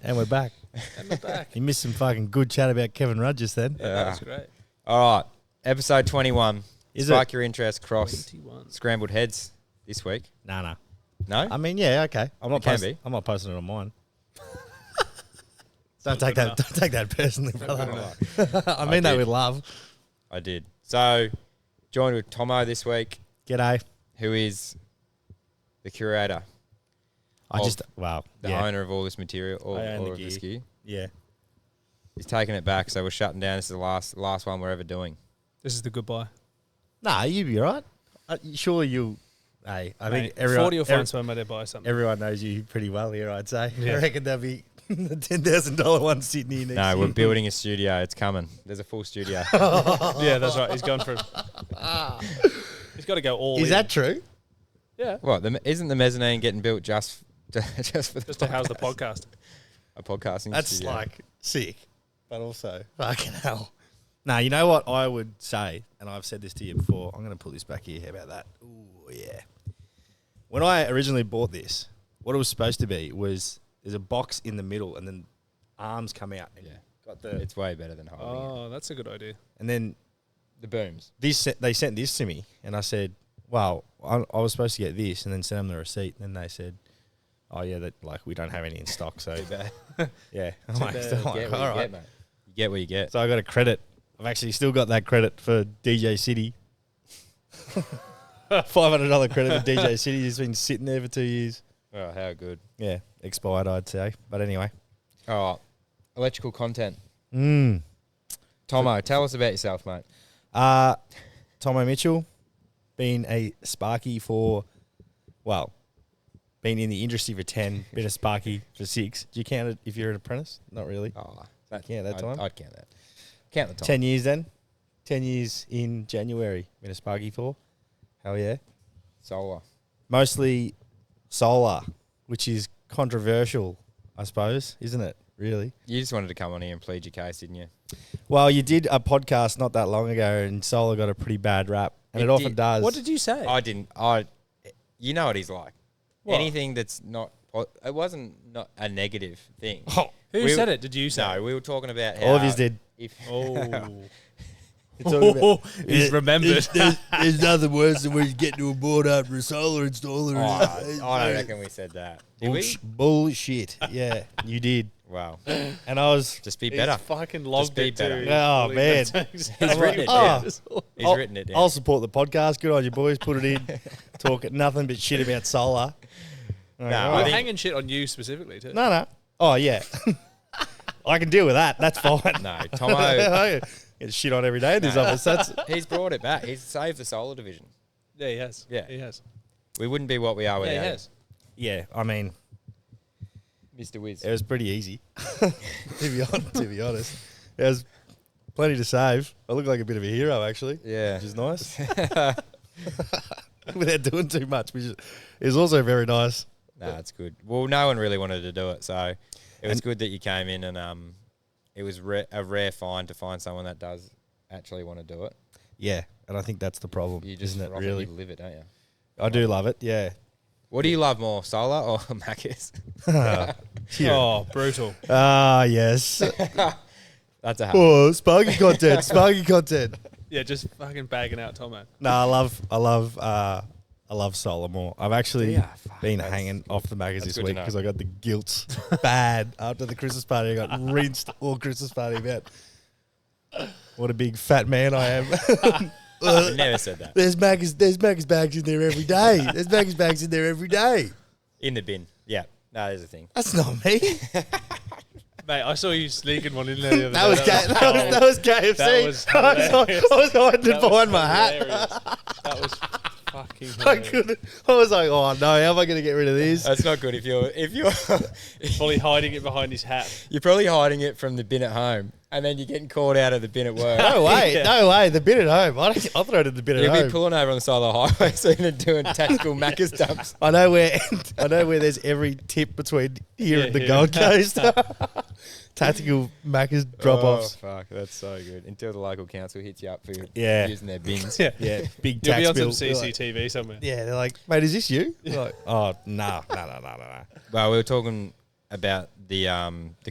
And we're back. You missed some fucking good chat about Kevin Rudd just then. Yeah, that was great. All right. Episode 21. Spark it? your interest cross 21. scrambled heads this week. No. No? I mean, yeah, okay. I'm not can be. I'm not posting it on mine. Don't take that personally, brother. I mean that with love. I did. So, joined with Tommo this week, G'day. who is the curator. The owner of all this material, all of this gear. Yeah. He's taking it back, so we're shutting down. This is the last one we're ever doing. This is the goodbye. Nah, you'd be all right. Surely you... Hey, I think Mate, 40 will find someone where they buy something. Everyone knows you pretty well here, I'd say. Yeah. I reckon there'll be the $10,000 one sitting here next No, year. we're building a studio. It's coming. There's a full studio. Yeah, that's right. He's gone for... He's got to go all in. Is that true? Yeah. What? Isn't the mezzanine getting built just for Just to house the podcast. a podcasting That's studio? like sick, but also fucking hell. Now, you know what I would say, and I've said this to you before. I'm going to put this back here. How about that? Ooh, yeah. When I originally bought this, what it was supposed to be was there's a box in the middle, and then arms come out. And Yeah. got the It's way better than holding it. Oh, that's a good idea. and then The booms. they sent this to me, and I said, "Well, I was supposed to get this," and then send them the receipt, and then they said, "Oh yeah, that we don't have any in stock." So yeah, I'm like, You get what you get, mate. You get what you get. So I got a credit. I've actually still got that credit for DJ City. $500 credit for DJ City. It's been sitting there for 2 years. Oh, how good. Yeah, expired, I'd say. But anyway. All right. Electrical content. Tommo Tell us about yourself, mate. Tommo Mitchell, been a Sparky for, been in the industry for 10, been a Sparky for 6. Do you count it if you're an apprentice? Not really. Oh, that time? I'd count that. Count the time. 10 years then. 10 years in January, been a Sparky for. Hell yeah. Solar. Mostly solar, which is controversial, I suppose, isn't it? Really? You just wanted to come on here and plead your case, didn't you? Well, you did a podcast not that long ago, and solar got a pretty bad rap, and it often does. What did you say? I didn't. You know what he's like. What? Anything that's not... It wasn't not a negative thing. Oh, Who said it? Did you say No, we were talking about how... all of yous did. Oh. It's all about, He's remembered. there's nothing worse than when you get to a board after a solar installer. I don't reckon we said that. Did we? Bullshit. Yeah, you did. Wow. And I was... Just be better. He's fucking logged be it better. too. Oh, man. He's written it Oh. down. He's I'll- written it down. I'll support the podcast. Good on you, boys. Put it in. Talk nothing but shit about solar. No, All We're I think- hanging shit on you specifically too. No. Oh, yeah. I can deal with that. That's fine. No, Tommo, I get shit on every day in this office. That's he's brought it back. He's saved the solar division. Yeah, he has. Yeah. He has. We wouldn't be what we are Yeah, without he it. has. yeah. I mean, Mr. Wiz. it was pretty easy. to be honest, there's plenty to save. I look like a bit of a hero actually. Yeah. Which is nice. Without doing too much, which is also very nice. No, it's good. Well, no one really wanted to do it, so it was good that you came in, and it was a rare find to find someone that does actually want to do it. Yeah, and I think that's the problem, You just isn't it? rock it, Really, you live it, don't you? I do love it. Yeah. What do you love more, solar or Macca's? Oh, brutal. Ah, yes. That's a Oh, Sparky content. Sparky content. Yeah, just fucking bagging out Tommo. No, I love solar more. I've actually Yeah, fuck, been that's hanging off the maggots that's this good to week know. because I got the guilt bad after the Christmas party. I got rinsed all Christmas party about what a big fat man I am. I never said that. There's Macca's bags in there every day. There's Macca's bags in there every day. In the bin. Yeah. No, there's a thing. That's not me. Mate, I saw you sneaking one in there the other That was day. that was KFC. That was I was hiding it behind my hat. hilarious. That was fucking I hilarious. couldn't. I was like, oh no, how am I going to get rid of this? That's not good if you're Fully hiding it behind his hat. you're probably hiding it from the bin at home, and then you're getting called out of the bin at work. No way, Yeah. no way. The bin at home. I'll throw it in the bin at You'll be home. pulling over on the side of the highway, so you're doing tactical Macca's dumps. I know where there's every tip between here and the here. Gold Coast. Tactical Macca's drop offs. Oh, fuck, that's so good. Until the local council hits you up for Yeah. using their bins. Yeah. Yeah, big You'll tax be on bill. some They're like- CCTV somewhere. yeah, they're like, mate, is this you? You're like, oh, no. Well, we were talking about the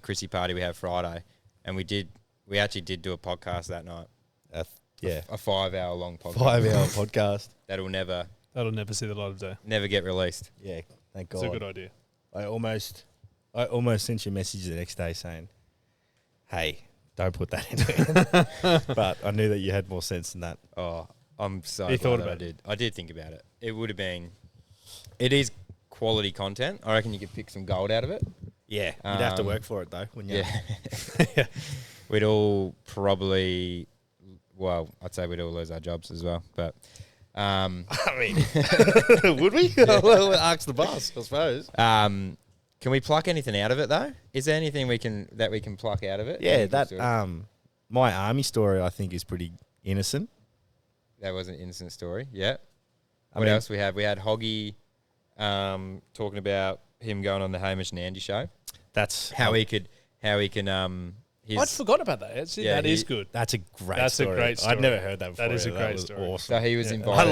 Chrissy party we had Friday, and we actually did do a podcast that night. Yeah. A 5-hour long podcast. 5-hour podcast. That'll never see the light of day. never get released. Yeah, thank God. It's a good idea. I almost sent you a message the next day saying, hey, don't put that in there. But I knew that you had more sense than that. Oh, I'm so You glad thought that about I did. I did think about it. It would have been. It is quality content. I reckon you could pick some gold out of it. Yeah, you'd have to work for it though, wouldn't you? Yeah. We'd all probably. Well, I'd say we'd all lose our jobs as well, but. I mean, would we? Well, ask the boss, I suppose. Can we pluck anything out of it though? Is there anything we can pluck out of it? Yeah, that my army story I think is pretty innocent. That was an innocent story. Yeah. I What mean- else we had? We had Hoggy talking about him going on the Hamish and Andy show. That's How he can I'd forgot about that. Actually, Yeah, that is good. That's a great That's a story. great story. I'd never heard that before. That is a great was story. Awesome. So he was Yeah. invited. I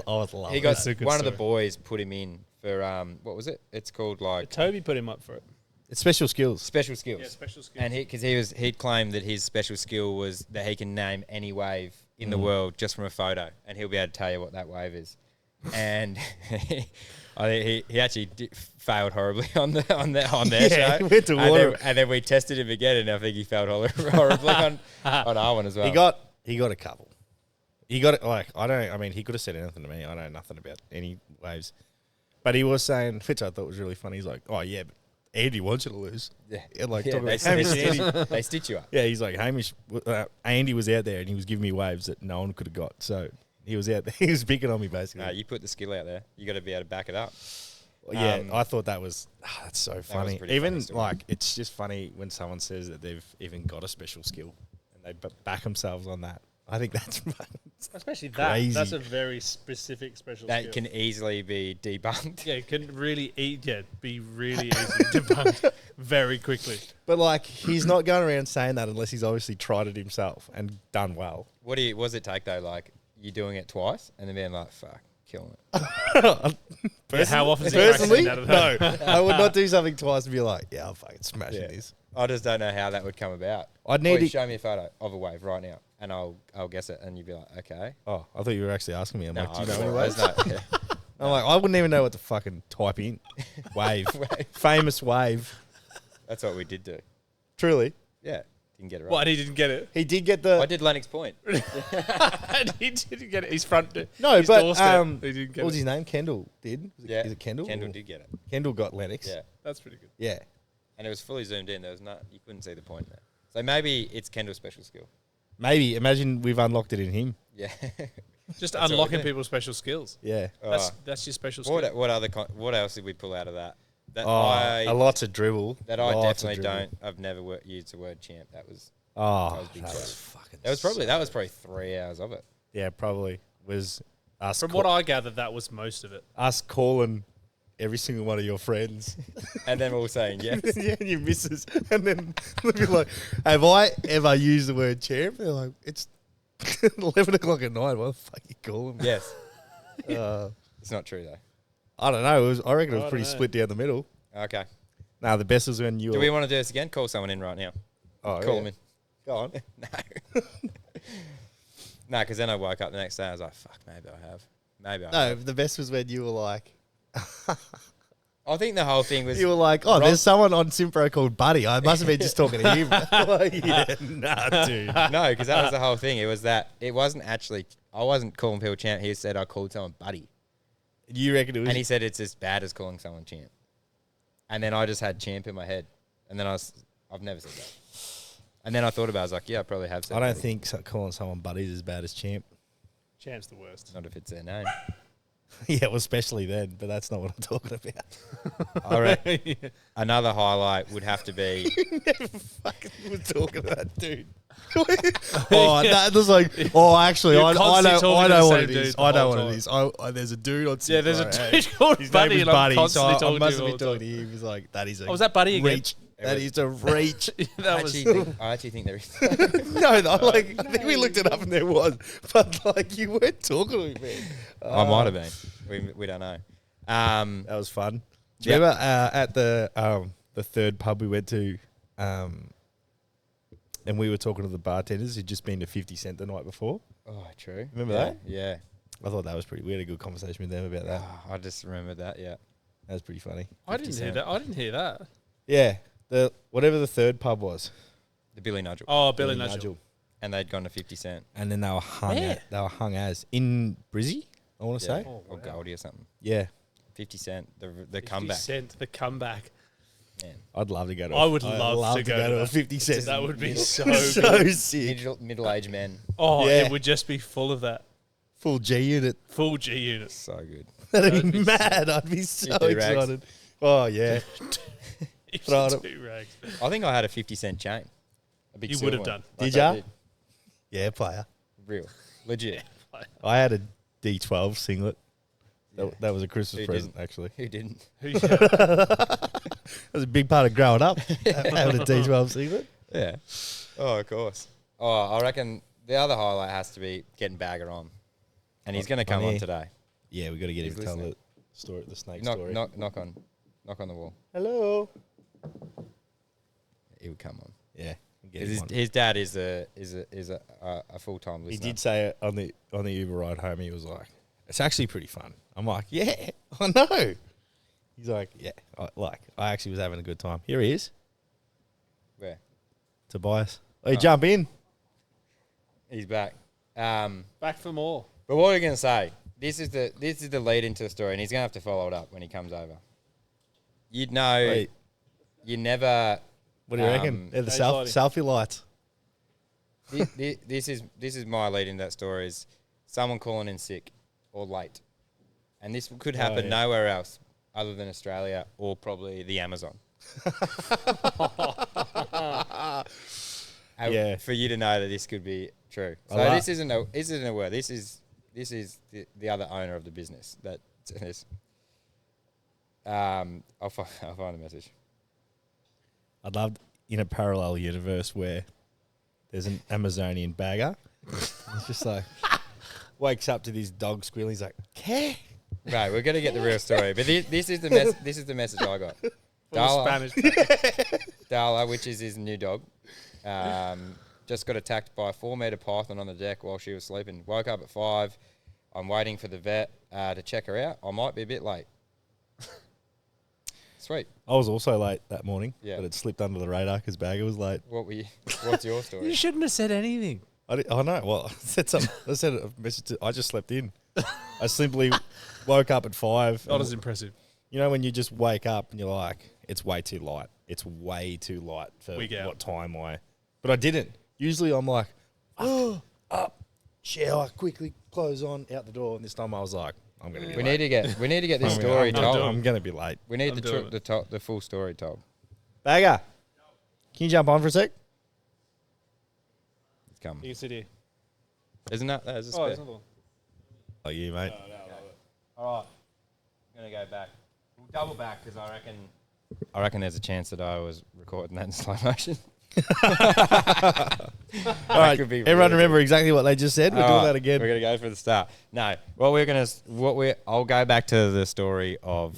was loving He got That's a good one of the story. boys put him in for what was it? It's called like Toby put him up for it. It's special skills. special skills. Yeah, special skills. And he'd claimed that his special skill was that he can name any wave in the world just from a photo, and he'll be able to tell you what that wave is. And I think he actually failed horribly on their Yeah, show. he went to and, water. then, and then we tested him again, and I think he failed horribly on our one as well. He got a couple. He got it like he could have said anything to me. I know nothing about any waves, but he was saying, which I thought was really funny. He's like, "Oh yeah, but Andy wants you to lose." Yeah. And like Yeah, talking they, about Hamish and Andy. they stitch you up. Yeah, he's like Hamish. Andy was out there and he was giving me waves that no one could have got. So he was out there. He was picking on me basically. No, you put the skill out there. You got to be able to back it up. Yeah, I thought that was that's so funny. pretty Even funny story. like it's just funny when someone says that they've even got a special skill and they back themselves on that. I think that's Especially that. Crazy. That's a very specific special That skill. can easily be debunked. Yeah, it can really be really easy to debunk very quickly. But like he's not going around saying that unless he's obviously tried it himself and done well. What does it take though? Like you doing it twice and then being like, "Fuck, killing it." Yeah, how often is he Personally, practicing that at no. I would not do something twice and be like, "Yeah, I'm fucking smashing Yeah. this." I just don't know how that would come about. I'd need Or you to. show me a photo of a wave right now, and I'll guess it, and you'd be like, "Okay." Oh, I thought you were actually asking me. I'm like, "Do you know any there's waves?" no- yeah. I'm like, I wouldn't even know what to fucking type in. Wave, Wave. famous wave. That's what we did do. Truly, Yeah, didn't get it right. What, he didn't get it? he did get the. I did Lennox Point. And he didn't get it. His front. No, his but doorstep, he didn't get what was it. his name? Kendall did. Yeah, Is it Kendall? Kendall Or- did get it. Kendall got Lennox. Yeah, That's pretty good. Yeah. and it was fully zoomed in. There was you couldn't see the point there. So maybe it's Kendall's special skill. Maybe imagine we've unlocked it in him. Yeah. Just That's what unlocking we do. people's special skills. Yeah. That's your special skill. What else did we pull out of that? That A lot of dribble. That I Lots of definitely dribble. don't. I've never used the word champ. That was Oh, That was big that chat. was fucking. that was probably 3 hours of it. Yeah, probably was us. From what I gathered, that was most of it. us calling every single one of your friends. And then we're all saying yes. Yeah, and your missus, and then they'll be like, "Have I ever used the word champ?" They're like, "It's 11 o'clock at night. What the fuck you calling me?" Yes. Uh, It's not true though. I don't know. I reckon it I was pretty don't know. split down the middle. Okay. Nah, the best was when you. Do we want to do this again? Call someone in right now. Oh, Call yeah. them in. Go on. No. No, because then I woke up the next day. I was like, "Fuck, maybe I have. Maybe I No, have." the best was when you were like, I think the whole thing was. you were like, "Oh, there's someone on Simpro called Buddy. I must have been just talking to him." Like, yeah, nah, dude. No, because that was the whole thing. It was that it wasn't actually. I wasn't calling people champ. He said I called someone buddy, You reckon it was? and he said it's as bad as calling someone champ. And then I just had champ in my head, and then I've never said that. And then I thought about it. I was like, yeah, I probably have said I don't buddy. think calling someone Buddy is as bad as champ. Champ's the worst. Not if it's their name. Yeah, well, especially then, but that's not what I'm talking about. I reckon another highlight would have to be. Never fucking was talking to that dude. Oh, that was like, oh, actually, You're I constantly talking to know the what same it dude is. the I know whole what time. it is. There's a dude on Yeah, there's a Simpro, dude called His Buddy, name was and I'm Buddy, so constantly I talking must to have him been all talking the to him. He's like, that is a Oh, was that Buddy again? reach. That is a reach. That was. I actually think there is. No, I think we looked it up and there was, but like you weren't talking to him, man. I might have been. We don't know. That was fun. Do you Yep. remember at the the third pub we went to, and we were talking to the bartenders who'd just been to 50 Cent the night before. Oh, true. Remember Yeah, that? Yeah. I thought that was pretty. We had a good conversation with them about that. Oh, I just remembered that. Yeah. That was pretty funny. I didn't hear that. I didn't hear that. Yeah, the whatever the third pub was. The Billy Nigel. Oh, Billy Nigel. And they'd gone to 50 Cent And then they were hung. Where? They were hung as in Brizzy. I want to say. Oh, or wow. Goldie or something. Yeah, 50 Cent, the 50 comeback. Cent, the comeback. Man. I'd love to go to. I would love to go to a that. 50 Cent. That would be so so good. sick. Middle-aged men. Oh, Yeah. it would just be full of that. Full G unit. Full G unit. So good. That'd That'd be be mad. I'd be so do rags. excited. Oh yeah. Throw it up. Two rags. I think I had a 50 Cent chain. A big You silver would have one. done. Did I ya? Yeah, player. Real. Legit. I had a D12 singlet. Yeah. That was a Christmas Who present, didn't? actually. Who didn't? That was a big part of growing up, having a D12 singlet. Yeah. Oh, of course. Oh, I reckon the other highlight has to be getting Bagger on. And he's going to come on here. today. Yeah, we got to get He's him to tell listening. the story, the snake Knock, story. knock on the wall. Hello. He would come on. Yeah, get him on. His dad is a full-time listener. He did say it on the Uber ride home. He was like, "It's actually pretty fun." I'm like, "Yeah, I know." He's like, "Yeah, I actually was having a good time." Here he is, Where? Tobias. Oh, you jump in. He's back. Back for more. But what are you going to say? This is the lead into the story, and he's going to have to follow it up when he comes over. You'd know. Wait. You never. What do you reckon? They're the Hey, Lottie. selfie lights. This is my lead into that story. Is someone calling in sick or late, and this could happen yeah. nowhere else other than Australia or probably the Amazon. Yeah. For you to know that this could be true. So this isn't a word. This is the other owner of the business that this. I'll find the message. I'd love in a parallel universe where there's an Amazonian bagger. It's just like wakes up to this dog squealing. He's like, "Care." Right, we're gonna get the real story, but this is the message I got. Spanish. Darla, which is his new dog, just got attacked by a 4-meter python on the deck while she was sleeping. Woke up at 5. I'm waiting for the vet to check her out. I might be a bit late. Sweet. I was also late that morning, Yeah. but it slipped under the radar because Bagger was late. What's your story? You shouldn't have said anything. I know. Well, I said something. I said a message. I just slept in. I simply woke up at 5. Not as impressive. You know when you just wake up and you're like, it's way too light. It's way too light for Wig out. what time But I didn't. Usually I'm like, up, shower, quickly, clothes on, out the door. And this time I was like, I'm gonna be We late. need to get this story I'm told. doing- I'm gonna be late. We need I'm doing it. the full story told. Bagger, can you jump on for a sec? It's coming. You can sit here. Isn't that there's a Oh, spare? there's another one. Oh, you mate. All right, I'm gonna go back. We'll double back because I reckon there's a chance that I was recording that in slow motion. All right, could be everyone really remember exactly what they just said. We're All doing right, that again. We're gonna go for the start. No, I'll go back to the story of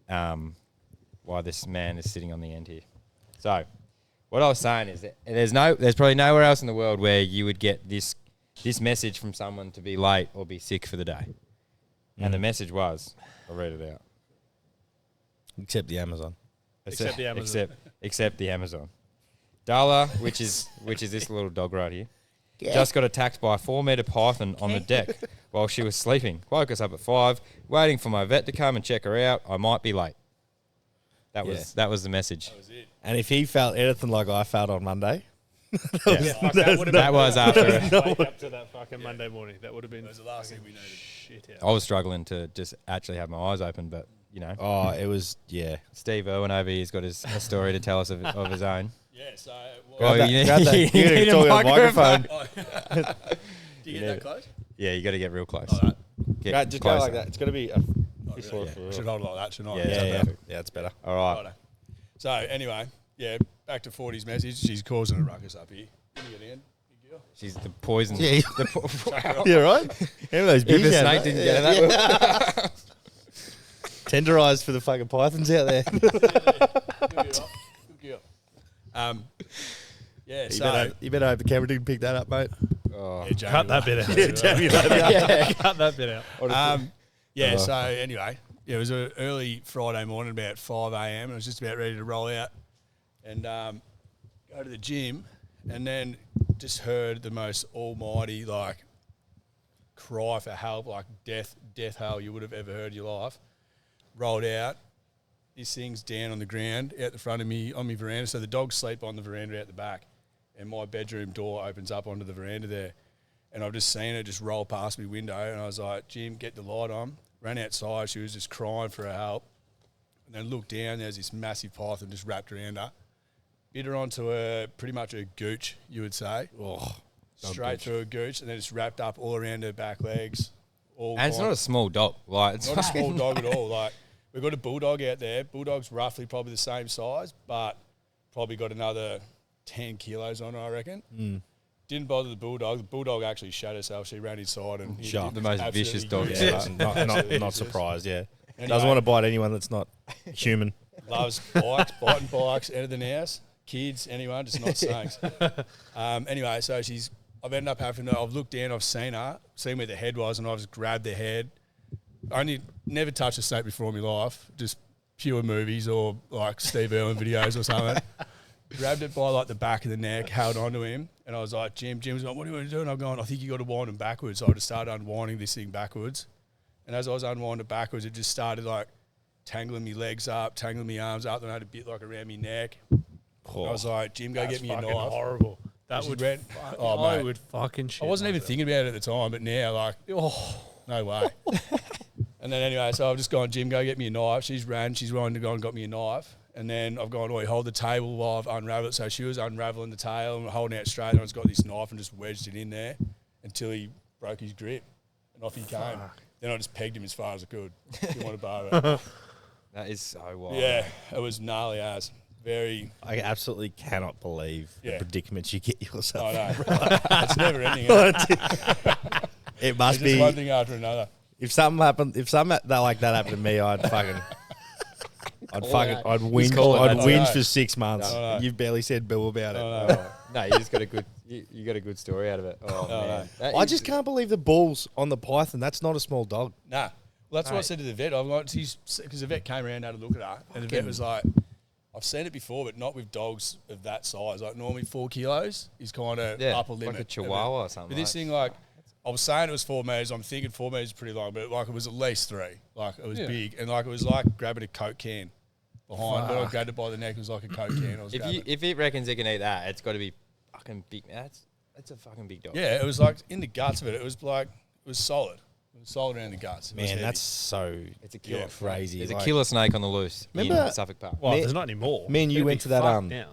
why this man is sitting on the end here. So, what I was saying is that there's probably nowhere else in the world where you would get this message from someone to be late or be sick for the day. And the message was, I'll read it out. Except the Amazon. Except the Amazon. Except the Amazon. Darla, which is this little dog right here, just got attacked by a 4-meter python on the deck while she was sleeping. Woke us up at 5, waiting for my vet to come and check her out. I might be late. That was the message. That was it. And if he felt anything like I felt on Monday, Fuck, that would have That was after. wake up to that fucking Monday morning. That would have been. That was the last thing we needed. Shit out. I was struggling to just actually have my eyes open, but you know, oh, it was Steve Irwin over here's got a story to tell us of his own. Yeah, so Grab that- you grab that. you You're need a talking on microphone. do you get that close? Yeah, you got to get real close. All right. Get Right, just go closer. like that. It's got to be. Oh, This really? one for I real. should hold it like that, shouldn't I? Yeah, Yeah, perfect. yeah, it's better. All right. Righto. So anyway, yeah, back to 40's message. She's causing a ruckus up here. Can you get in? Big girl. She's the poison. Yeah, The yeah, right. Remember those if beers the you had, snake right? didn't get it, that Tenderised for the fucking pythons out there. Good girl. Yeah, so You better hope the camera didn't pick that up, mate. Oh. yeah, Jamie Cut will. that bit out. Yeah, Jamie, that Cut that bit out. Yeah, so anyway, it was an early Friday morning, about 5 a.m. and I was just about ready to roll out and go to the gym, and then just heard the most almighty, like, cry for help, like death howl you would have ever heard in your life. Rolled out. This thing's down on the ground out the front of me on my veranda. So the dogs sleep on the veranda out the back, and my bedroom door opens up onto the veranda there. And I've just seen her just roll past my window, and I was like, Jim, get the light on. Ran outside. She was just crying for her help. And then looked down. There's this massive python just wrapped around her. Bit her onto pretty much a gooch, you would say. Oh, Straight through her gooch, and then it's wrapped up all around her back legs. All And it's gone. not a small dog. Like, it's Not a small dog at all. Like, we've got a bulldog out there. Bulldog's roughly probably the same size, but probably got another 10 kilos on her, I reckon. Didn't bother the bulldog. The bulldog actually shot herself. She ran inside and Shocked. The most vicious dog yeah, Yeah. not surprised, yeah. Anyway, Doesn't want to bite anyone that's not human. loves bikes, biting bikes, anything else. Kids, anyone, just not snakes. Anyway, so I've ended up I've looked down, I've seen her, seen where the head was, and I've just grabbed the head. Never touched a snake before in my life, just pure movies or like Steve Irwin videos or something. Grabbed it by like the back of the neck, held onto him, and I was like, Jim's like, what do you want to do? And I'm going, I think you got to wind him backwards. So I just started unwinding this thing backwards. And as I was unwinding backwards, it just started like tangling me legs up, tangling me arms up, then I had a bit like around me neck. I was like, Jim, go get me a fucking knife. horrible. That She's would. red. Oh, Oh, I mate. would fucking shit. I wasn't even myself. thinking about it at the time, but now, like, no way. And then anyway, so I've just gone, Jim, go get me a knife. She's run to go and got me a knife. And then I've gone, hold the table while I've unravelled it. So she was unravelling the tail and holding out straight, and I just got this knife and just wedged it in there until he broke his grip. And off he came. Then I just pegged him as far as I could. Didn't want to bar it. That is so wild. Yeah, it was gnarly as. Very, I absolutely cannot believe the Yeah. predicaments you get yourself. I know. It's never ending. It's It must just be. one thing after another. If something like that happened to me, I'd whinge. call it I'd that. whinge No. for 6 months. No. You've barely said boo about it. No. No, you just got a good. You got a good story out of it. Oh man, That I is- just can't believe the balls on the python. That's not a small dog. Nah. Well, that's what I Mate. said to the vet. I'm like, because the vet came around and had a look at her, and the vet was like, I've seen it before, but not with dogs of that size. Like, normally 4 kilos is kind of Yeah, upper limit. like a Chihuahua or something. But this thing, like, I was saying it was 4 meters. I'm thinking 4 meters is pretty long, but like it was at least 3. Like, it was big, and like it was like grabbing a Coke can behind. When I grabbed it by the neck, it was like a Coke can. I was grabbing. If it reckons it can eat that, it's got to be fucking big. That's a fucking big dog. Yeah, it was like in the guts of it. It was like it was solid. It was solid around the guts. It was Man, heavy. that's so It's a killer. crazy. There's Like, a killer snake on the loose Remember- in Suffolk Park. Well, Me- there's not anymore. me and you It'd went be to that, fucked now.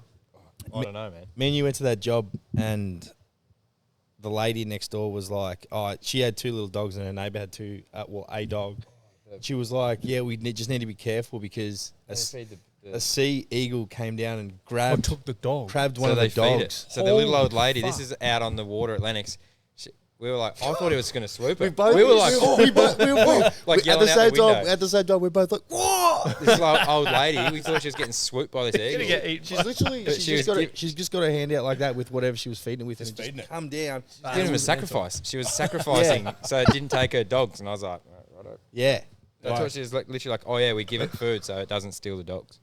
I don't know, man. Me and you went to that job, and the lady next door was like, "Oh, she had 2 little dogs, and her neighbour had 2. A dog." She was like, "Yeah, just need to be careful because a sea eagle came down and grabbed the dog? one So of they the feed it. dogs." So the little Holy old lady, this fuck. is out on the water at Lennox. We were like, I thought it was going to swoop it. both- We were like, we both- like at yelling the out same the time. window. At the same time, we're both like, "Whoa!" This old lady, we thought she was getting swooped by this Gonna eagle. get eaten. She's literally, But she's just got her hand out like that with whatever she was feeding it with, and it feeding just it. come down. Giving him a sacrifice. She was sacrificing, so it didn't take her dogs. And I was like, right. Yeah, That's what she was like, literally like, oh yeah, we give it food so it doesn't steal the dogs.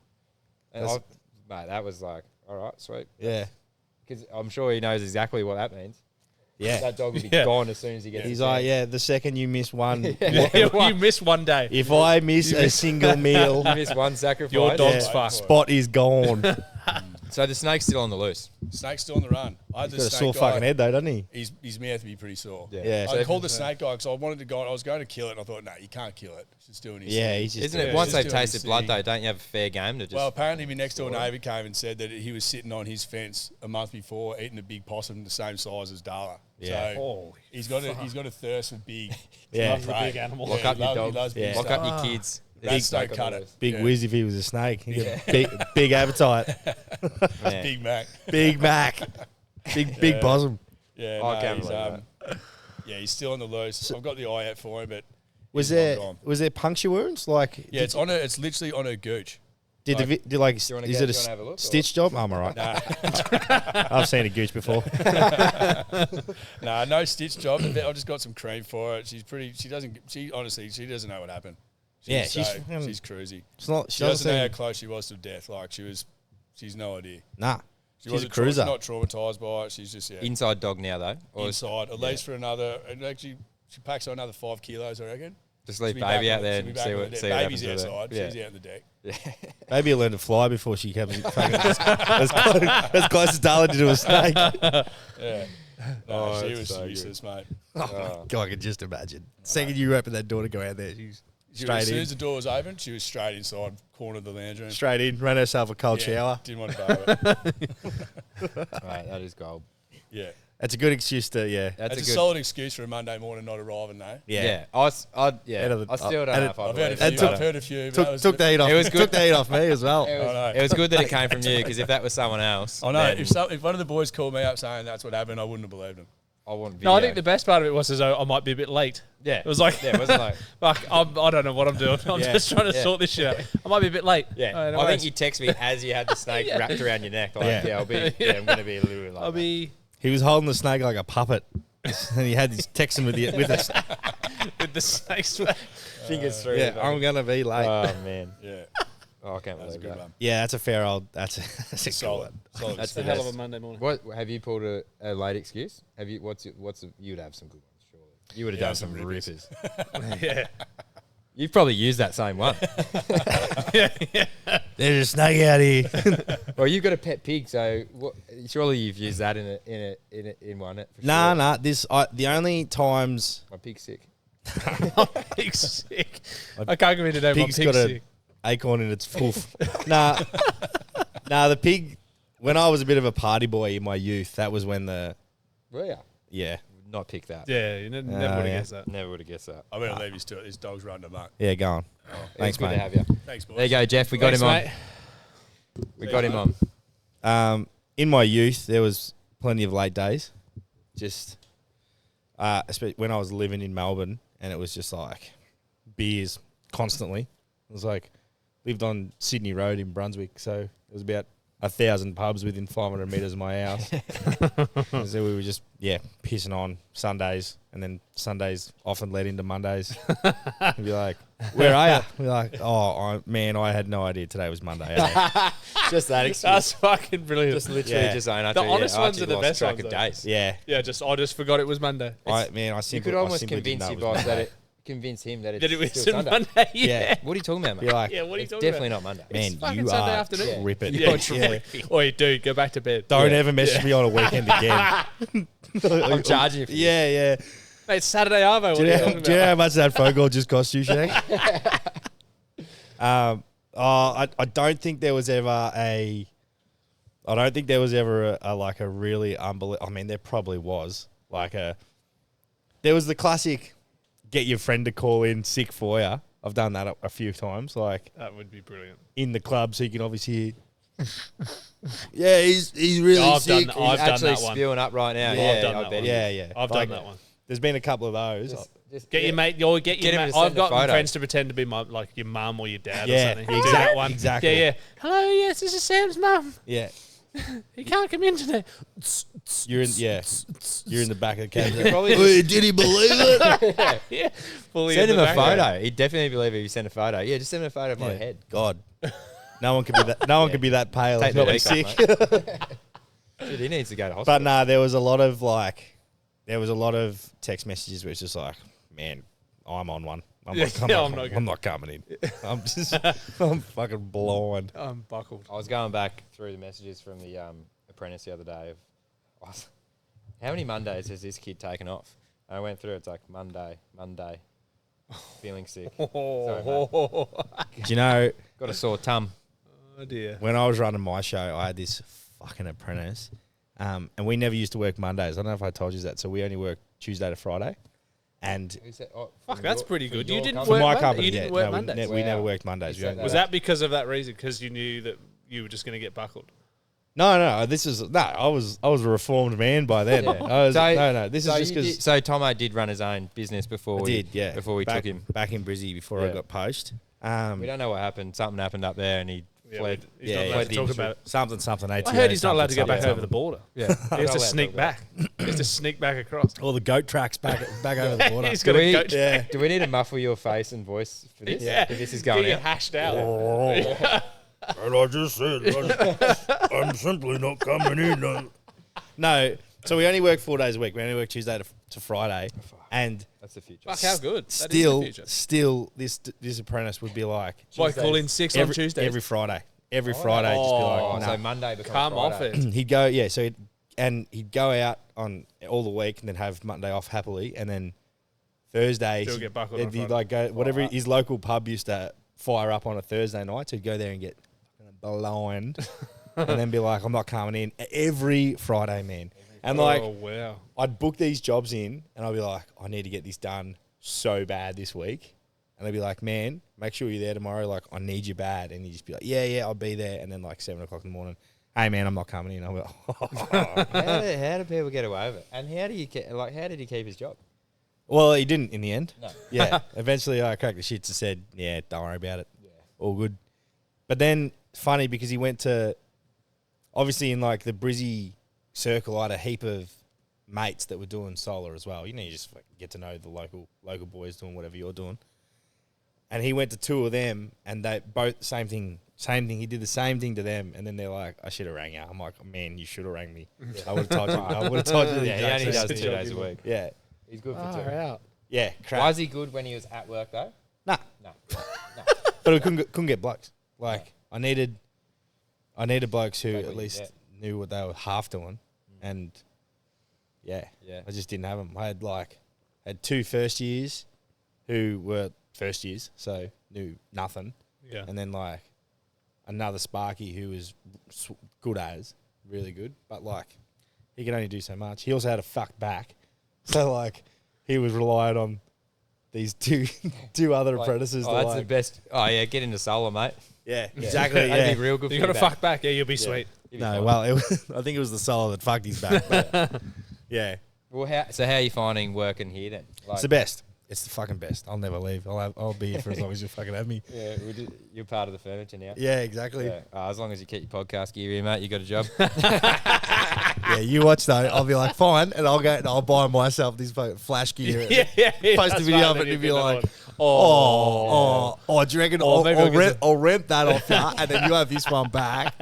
And That's- mate, that was like, all right, sweet. yeah, Because I'm sure he knows exactly what that means. yeah. That dog will be Yeah. gone as soon as he gets. He's his like, hands. yeah. The second you miss one, You miss one day. if I miss a single meal, You miss one sacrifice. Your dog's Yeah. fucked. spot is gone. So the snake's still on the loose. Snake's still on the run. I had He's the got a snake sore guy. fucking head though, doesn't he? His mouth would be pretty sore. Yeah. I So called the snake guy because I wanted to go. I was going to kill it, and I thought, no, you can't kill it. It's just doing his Yeah, thing. he's just. Isn't it? Yeah, Once just they've doing tasted his blood, thing. though, don't you have a fair game to just? Well, apparently my next door neighbour came and said that he was sitting on his fence a month before eating a big possum the same size as Darla. Yeah. So Holy he's got a thirst for big. Yeah. Loves the big animals. Lock Yeah, up he your loves dogs. big Yeah. Lock stuff. up your kids. Rats Big don't cut it. Big Yeah. whiz if he was a snake. He got big appetite. Man. Big Mac. Big Mac. Big possum. Yeah, I no, can't he's, believe yeah, he's still on the loose. I've got the eye out for him, but Was in there one time. was there puncture wounds? Like, Yeah, it's on her. It's literally on her gooch. did the did like Do you wanna is go- it do you wanna have a a look, or- stitch job? I'm all right. Nah, I've seen a gooch before. nah, no stitch job. I've just got some cream for it. She's pretty. She doesn't. She honestly, she doesn't know what happened. Yeah, she's she's crazy. It's not. She doesn't know how close she was to death. Like she's no idea. Nah. She She's wasn't a cruiser. not traumatized by it. She's just Inside dog now though, or inside. At least for another. And actually, she packs on another 5 kilos, I reckon. just leave She'll be baby back out on- there she'll be and back see on what the see deck. what Baby's happens with outside. it. She's out on the deck. Maybe he'll learn to fly before she comes fucking as close as Darla did to a snake. Yeah. No, Oh, she that's was so good. useless, mate. Oh my God, I can just imagine. Second you open that door to go out there, she's As straight soon in. as the door was open, she was straight inside, corner of the lounge room. Straight in, ran herself a cold shower. Didn't want to borrow it. Right, that is gold. Yeah. That's a good excuse to, yeah. That's It's a a good. solid excuse for a Monday morning not arriving, though. Yeah, I still Better don't than- know and if I I've believe heard a few. And it, took- I've heard a few. But Took, that was took the heat off. It was good. Took the heat off me as well. It I know. was, it was good that it came from you because if that was someone else, I know. then If one of the boys called me up saying that's what happened, I wouldn't have believed him. I wouldn't. No, I think the best part of it was as though I might be a bit late. yeah, It was like, yeah, it wasn't like fuck, I don't know what I'm doing. I'm Yeah. just trying to Yeah. sort this shit out. I might be a bit late. yeah. Oh, no I think worries. you text me as you had the snake Yeah. wrapped around your neck. Like, Yeah. yeah, I'm going to be a little bit like I'll that. be He was holding the snake like a puppet. And he had his texting with us. with the snakes. fingers through. Yeah, the I'm gonna be late. Oh man, Yeah. oh, I can't That was a believe good that. one. Yeah, that's a fair old. That's a cool Solid. one. Solid. That's It's a the hell of best. a Monday morning. What have you pulled a late excuse? Have you? You'd have some good ones, surely. You would have Yeah, done some some rippers. rippers. Yeah. You've probably used that same one. There's a snake out here. Well, you've got a pet pig, so surely you've used that in one. For Nah, sure. nah. The only times My pig's sick. Pig's sick. I can't give you today. My pig's pig's got a sick. acorn in its hoof. nah, the pig. When I was a bit of a party boy in my youth, that was when Well, yeah, yeah, would not pick that. Yeah, you never would have yeah. guessed that. Never would have guessed that. I better leave you to it. This dog's running amok. yeah, go on. Thanks, It's good mate. to have you. Thanks, boys. There you go, Jeff. We got Thanks, him on. mate. We got him on. In my youth, there was plenty of late days. Just, especially when I was living in Melbourne, and it was just like beers constantly. It was like lived on Sydney Road in Brunswick, so it was about 1,000 pubs within 500 metres of my house. So we were just pissing on Sundays, and then Sundays often led into Mondays. We'd be like, "Where are you?" We'd be like, "Oh, I had no idea today was Monday." Just that excuse. That's fucking brilliant. Just literally Yeah. just saying. The honest ones are the best track ones, of though. days. Yeah, yeah, I just forgot it was Monday. I You simply, could I almost simply didn't convince know your it was boss that Monday. it convince him that it's That it was still Sunday. Monday. Yeah. What are you talking about, You're mate? like, Yeah, what are you It's talking definitely about? not Monday. man, fucking you Sunday are afternoon. tripping. Yeah, Yeah. tripping. Oi, dude, go back to bed. Don't Yeah. ever message me on a weekend again. I'm charging you for this. Yeah. Mate, it's Saturday Arvo. What Do are you, you know, talking do you know about? how much that phone call just cost you, Shane? I don't think there was ever a. I don't think there was ever a really unbelievable. I mean, there probably was There was the classic, get your friend to call in sick for you. I've done that a few times, like That would be brilliant. in the club, so you can obviously. Yeah, he's really I've sick. done I've done Actually that one. spewing up right now. Yeah, Yeah, I've done I that bet one. he is. Yeah. I've Like, done that one. There's been a couple of those. Get your mate. Get Get your him mate. to send I've a got photo. friends to pretend to be like your mum or your dad Yeah, or something. Do exact- that one. exactly. Yeah. Hello. Yes, this is Sam's mum. Yeah, He can't come in today. you're in. Yeah, you're in the back of the cab. probably Wait, did he believe it? Yeah. Fully Send in him the a background. photo. He'd definitely believe it if you send a photo. Yeah, just send him a photo of my head. God, no one could be that. No one could be that pale. Take and not the be heat sick. off, mate. Dude, he needs to go to hospital. But nah, there was a lot of text messages where it's just like, man, I'm on one. I'm not coming in. I'm fucking blind. I'm buckled. I was going back through the messages from the apprentice the other day. How many Mondays has this kid taken off? And I went through. It's like Monday, feeling sick. Oh Do you know, Got a sore tum. dear. when I was running my show, I had this fucking apprentice, and we never used to work Mondays. I don't know if I told you that. So we only work Tuesday to Friday. And Fuck, that's pretty good. You didn't for work my Monday? company, You didn't yeah, work no, Mondays? we never Wow. worked Mondays. You We set only that Was worked- that because of that reason? Because you knew that you were just going to get buckled? No. This is I was a reformed man by then. Yeah. I was, So- no. This So, is just because so Tommo did run his own business before before we took him. back in Brizzy before I Yeah. got poached. We don't know what happened. Something happened up there, and he fled. He's not allowed to talk about it. something. I heard he's not allowed to go back something. over the border. Yeah, He has to sneak back. He has to sneak back across. All the goat tracks back over the border. He's got a goat. Yeah. Do we need to muffle your face and voice for this? Yeah. If this is going Get out. it hashed out. And I just said, I'm simply not coming in. No, so we only work 4 days a week. We only work Tuesday to Friday, and That's the future. Fuck, how good. That is the future. still, this apprentice would be like Why call in 6 on Tuesdays? every Friday. Every Friday, just be Oh, like, so nah. Monday becomes Come off Friday. it. He'd go, yeah. So he'd go out on all the week and then have Monday off happily, and then Thursday Still get buckled on he'd Friday. like go whatever his local pub used to fire up on a Thursday night. So he'd go there and get blind, and then be like, I'm not coming in every Friday, man. And like, Oh, wow. I'd book these jobs in, and I'd be like, I need to get this done so bad this week. And they'd be like, man, make sure you're there tomorrow. Like, I need you bad. And he'd just be like, yeah, I'll be there. And then like 7 o'clock in the morning, hey man, I'm not coming in. I'll be like, How do people get away with it? And how did he keep his job? well, he didn't in the end. No. Yeah. Eventually, I cracked the shits and said, yeah, don't worry about it. Yeah. All good. But then, funny because he went to, obviously in like the Brizzy circle, I had a heap of mates that were doing solar as well. You know, you just like, get to know the local boys doing whatever you're doing. And he went to 2 of them, and they both same thing. He did the same thing to them, and then they're like, "I should have rang you." I'm like, "Man, you should have rang me. I would have told you. I would have told you." The Yeah, he exact only same does thing." 2 days a week. Yeah, He's good for Far 2. out. yeah. Crap. Why is he good when he was at work though? Nah, No. but we couldn't get blokes. Like I needed blokes who Like what at you least get. knew what they were half doing, and yeah, I just didn't have them. I had 2 first years who were first years, so knew nothing. Yeah. And then like another Sparky who was really good, but like he could only do so much. He also had a fucked back, so like he was reliant on these two other apprentices. Oh, to that's like, the best. Oh yeah, get into solar, mate. yeah, exactly. That'd Yeah. be real good. You for got to your fuck back. Yeah, you'll be sweet. You'd be No, fine. well, I think it was the solo that fucked his back. But yeah, Well, how are you finding working here then? Like, it's the best. It's the fucking best. I'll never leave. I'll be here for as long as you fucking have me. yeah, you're part of the furniture now. Yeah, exactly. Yeah. As long as you keep your podcast gear here, mate, you got a job. Yeah, you watch though. I'll be like, fine, and I'll go and I'll buy myself this fucking flash gear. Yeah. Post a That's video right, of it then and you'd be get like, another do you reckon Or maybe I'll rent that off you, and then you have this one back.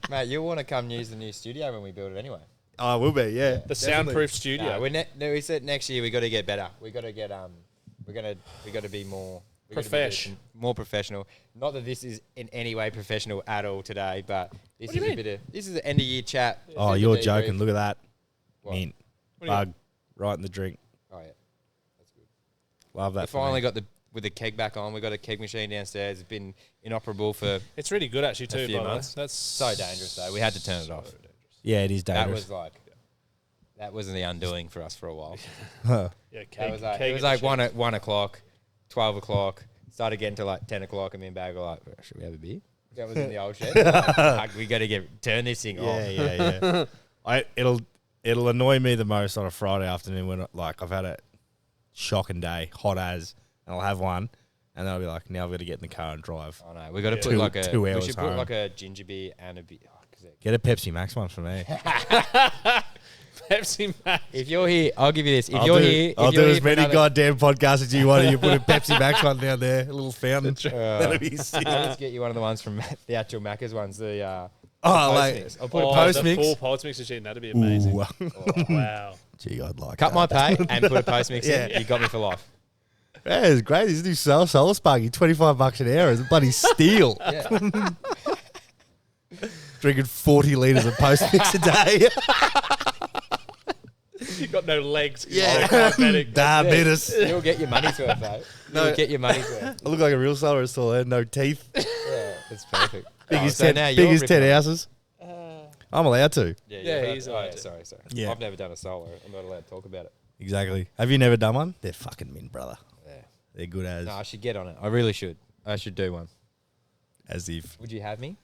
Mate, you'll want to come use the new studio when we build it anyway. I will be, yeah. The definitely. soundproof studio. We said next year we got to get better. We got to get we got to be more more professional. Not that this is in any way professional at all today, but this What do is you a mean? bit of this is an end of year chat. Oh, This is you're a debrief. joking. Look at that. What? Mint. What do you Bug. Right in the drink. Oh yeah. Love that. We for finally me. got with the keg back on. We got a keg machine downstairs. It's been inoperable for It's really good actually too. few by the way. months. That's so dangerous though. We had to turn it off. Yeah, it is That dangerous. was like that wasn't the undoing for us for a while. Huh. Yeah, That was like, keg it was in the like shed. 1 o'clock, 12 o'clock. Started getting to like 10 o'clock, and me and Bag were like, "Should we have a beer?" That was in the old shed. Like, fuck, we got to turn this thing off. Yeah. It'll annoy me the most on a Friday afternoon when like I've had a shocking day, hot as, and I'll have one, and then I'll be like, now I've got to get in the car and drive. Oh no, we got to put Two- like a 2 we hours should home. put like a ginger beer and a beer. Oh, 'cause Get a Pepsi Max one for me. Pepsi Max. if you're here, I'll give you this. If you're here, I'll if you're do here as for many another- goddamn podcasts as you want. And you put a Pepsi Max one down there, a little fountain. Uh, That'll be sick. I'll just get you one of the ones from the actual Macca's ones. The Oh, Post mix. I'll put a Oh, post the mix. full post mix machine. That'd be amazing. Ooh. Wow. Gee, I'd like cut that. my pay and put a post mix in. Yeah. You got me for life. Yeah, it's great. This new solar sparky, $25 an hour is a bloody steal. Yeah. Drinking 40 litres of post mix a day. You got no legs. 'cause Yeah. you're diabetic. Diabetes. You'll get your money's worth, though. No. You'll get your money's worth. I look like a real solar installer, no teeth. Yeah, that's perfect. Biggest Oh, so now you're 10 ripping on- houses. I'm allowed to. Yeah, Yeah, he's oh, allowed yeah, to. sorry. Yeah. I've never done a solo. I'm not allowed to talk about it. Exactly. Have you never done one? They're fucking mint, brother. Yeah. They're good as. No, I should get on it. I really should. I should do one. As if. Would you have me?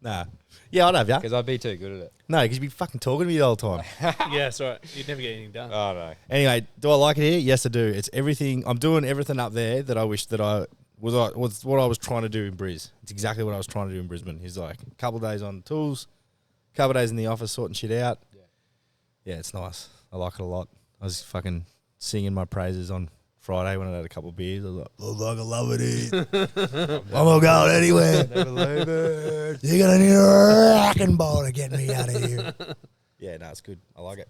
Nah. Yeah, I'd have ya. Because I'd be too good at it. No, because you'd be fucking talking to me the whole time. Yeah, that's right. You'd never get anything done. Oh, no. Anyway, do I like it here? Yes, I do. It's everything. I'm doing everything up there that I wish that I was what I was trying to do in Bris. It's exactly what I was trying to do in Brisbane. He's like a couple of days on tools, a couple of days in the office sorting shit out. Yeah, it's nice. I like it a lot. I was fucking singing my praises on Friday when I had a couple of beers. I was like, "Look like I love it here. I'm not going anywhere. Never leave it. You're gonna need a wrecking ball to get me out of here." Yeah, no, it's good. I like it.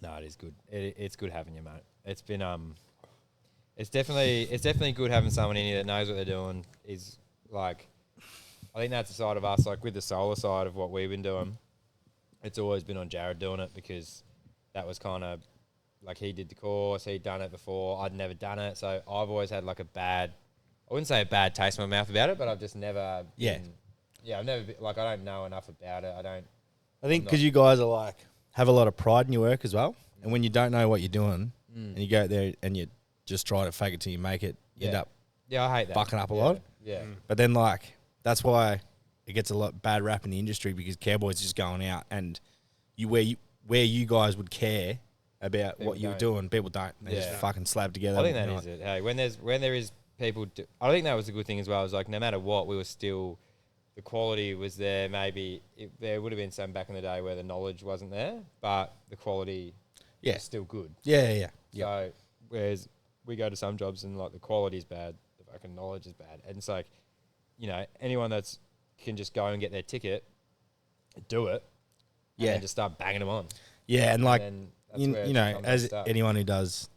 No, it is good. It's good having you, mate. It's been it's definitely good having someone in here that knows what they're doing. Is like, I think that's the side of us. Like with the solar side of what we've been doing, it's always been on Jared doing it because that was kind of like he did the course, he'd done it before, I'd never done it, so I've always had like I wouldn't say a bad taste in my mouth about it, but I've just never I've never been, like, I don't know enough about it. I think because you guys are like have a lot of pride in your work as well, and when you don't know what you're doing and you go out there and you just try to fake it till you make it, you end up I hate that. fucking up a lot. Yeah. But then like that's why it gets a lot bad rap in the industry because cowboys are just going out and where you guys would care about People what you were don't. doing, people don't. They just fucking slab together. I think that and, is it. Hey, when there is people, I think that was a good thing as well. It was like no matter what, we were still, the quality was there. Maybe there would have been some back in the day where the knowledge wasn't there, but the quality was still good. Yeah. So whereas we go to some jobs and like the quality is bad, the fucking knowledge is bad, and it's like, you know, anyone that's can just go and get their ticket, do it, and then just start banging them on. Yeah, and like then you know, as messed up. anyone who does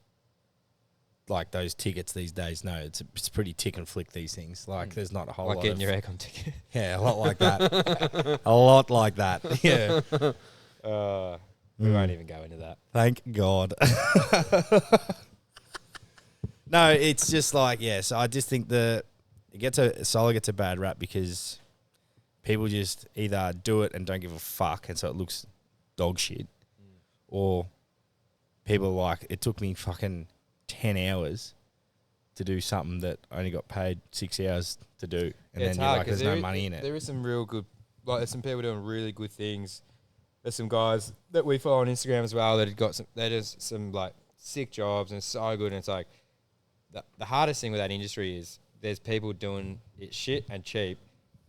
like those tickets these days know, it's pretty tick and flick these things. Like there's not a whole Like lot getting of your aircon ticket. yeah, a lot like that. A lot like that. Yeah. We won't even go into that. Thank God. No, it's just like, so I just think Solar gets a bad rap because people just either do it and don't give a fuck, and so it looks dog shit, or people like, it took me fucking 10 hours to do something that I only got paid 6 hours to do, and then you're like, there's no money in it. There is some real good, like there's some people doing really good things. There's some guys that we follow on Instagram as well that have got some like sick jobs and it's so good. And it's like the hardest thing with that industry is there's people doing it shit and cheap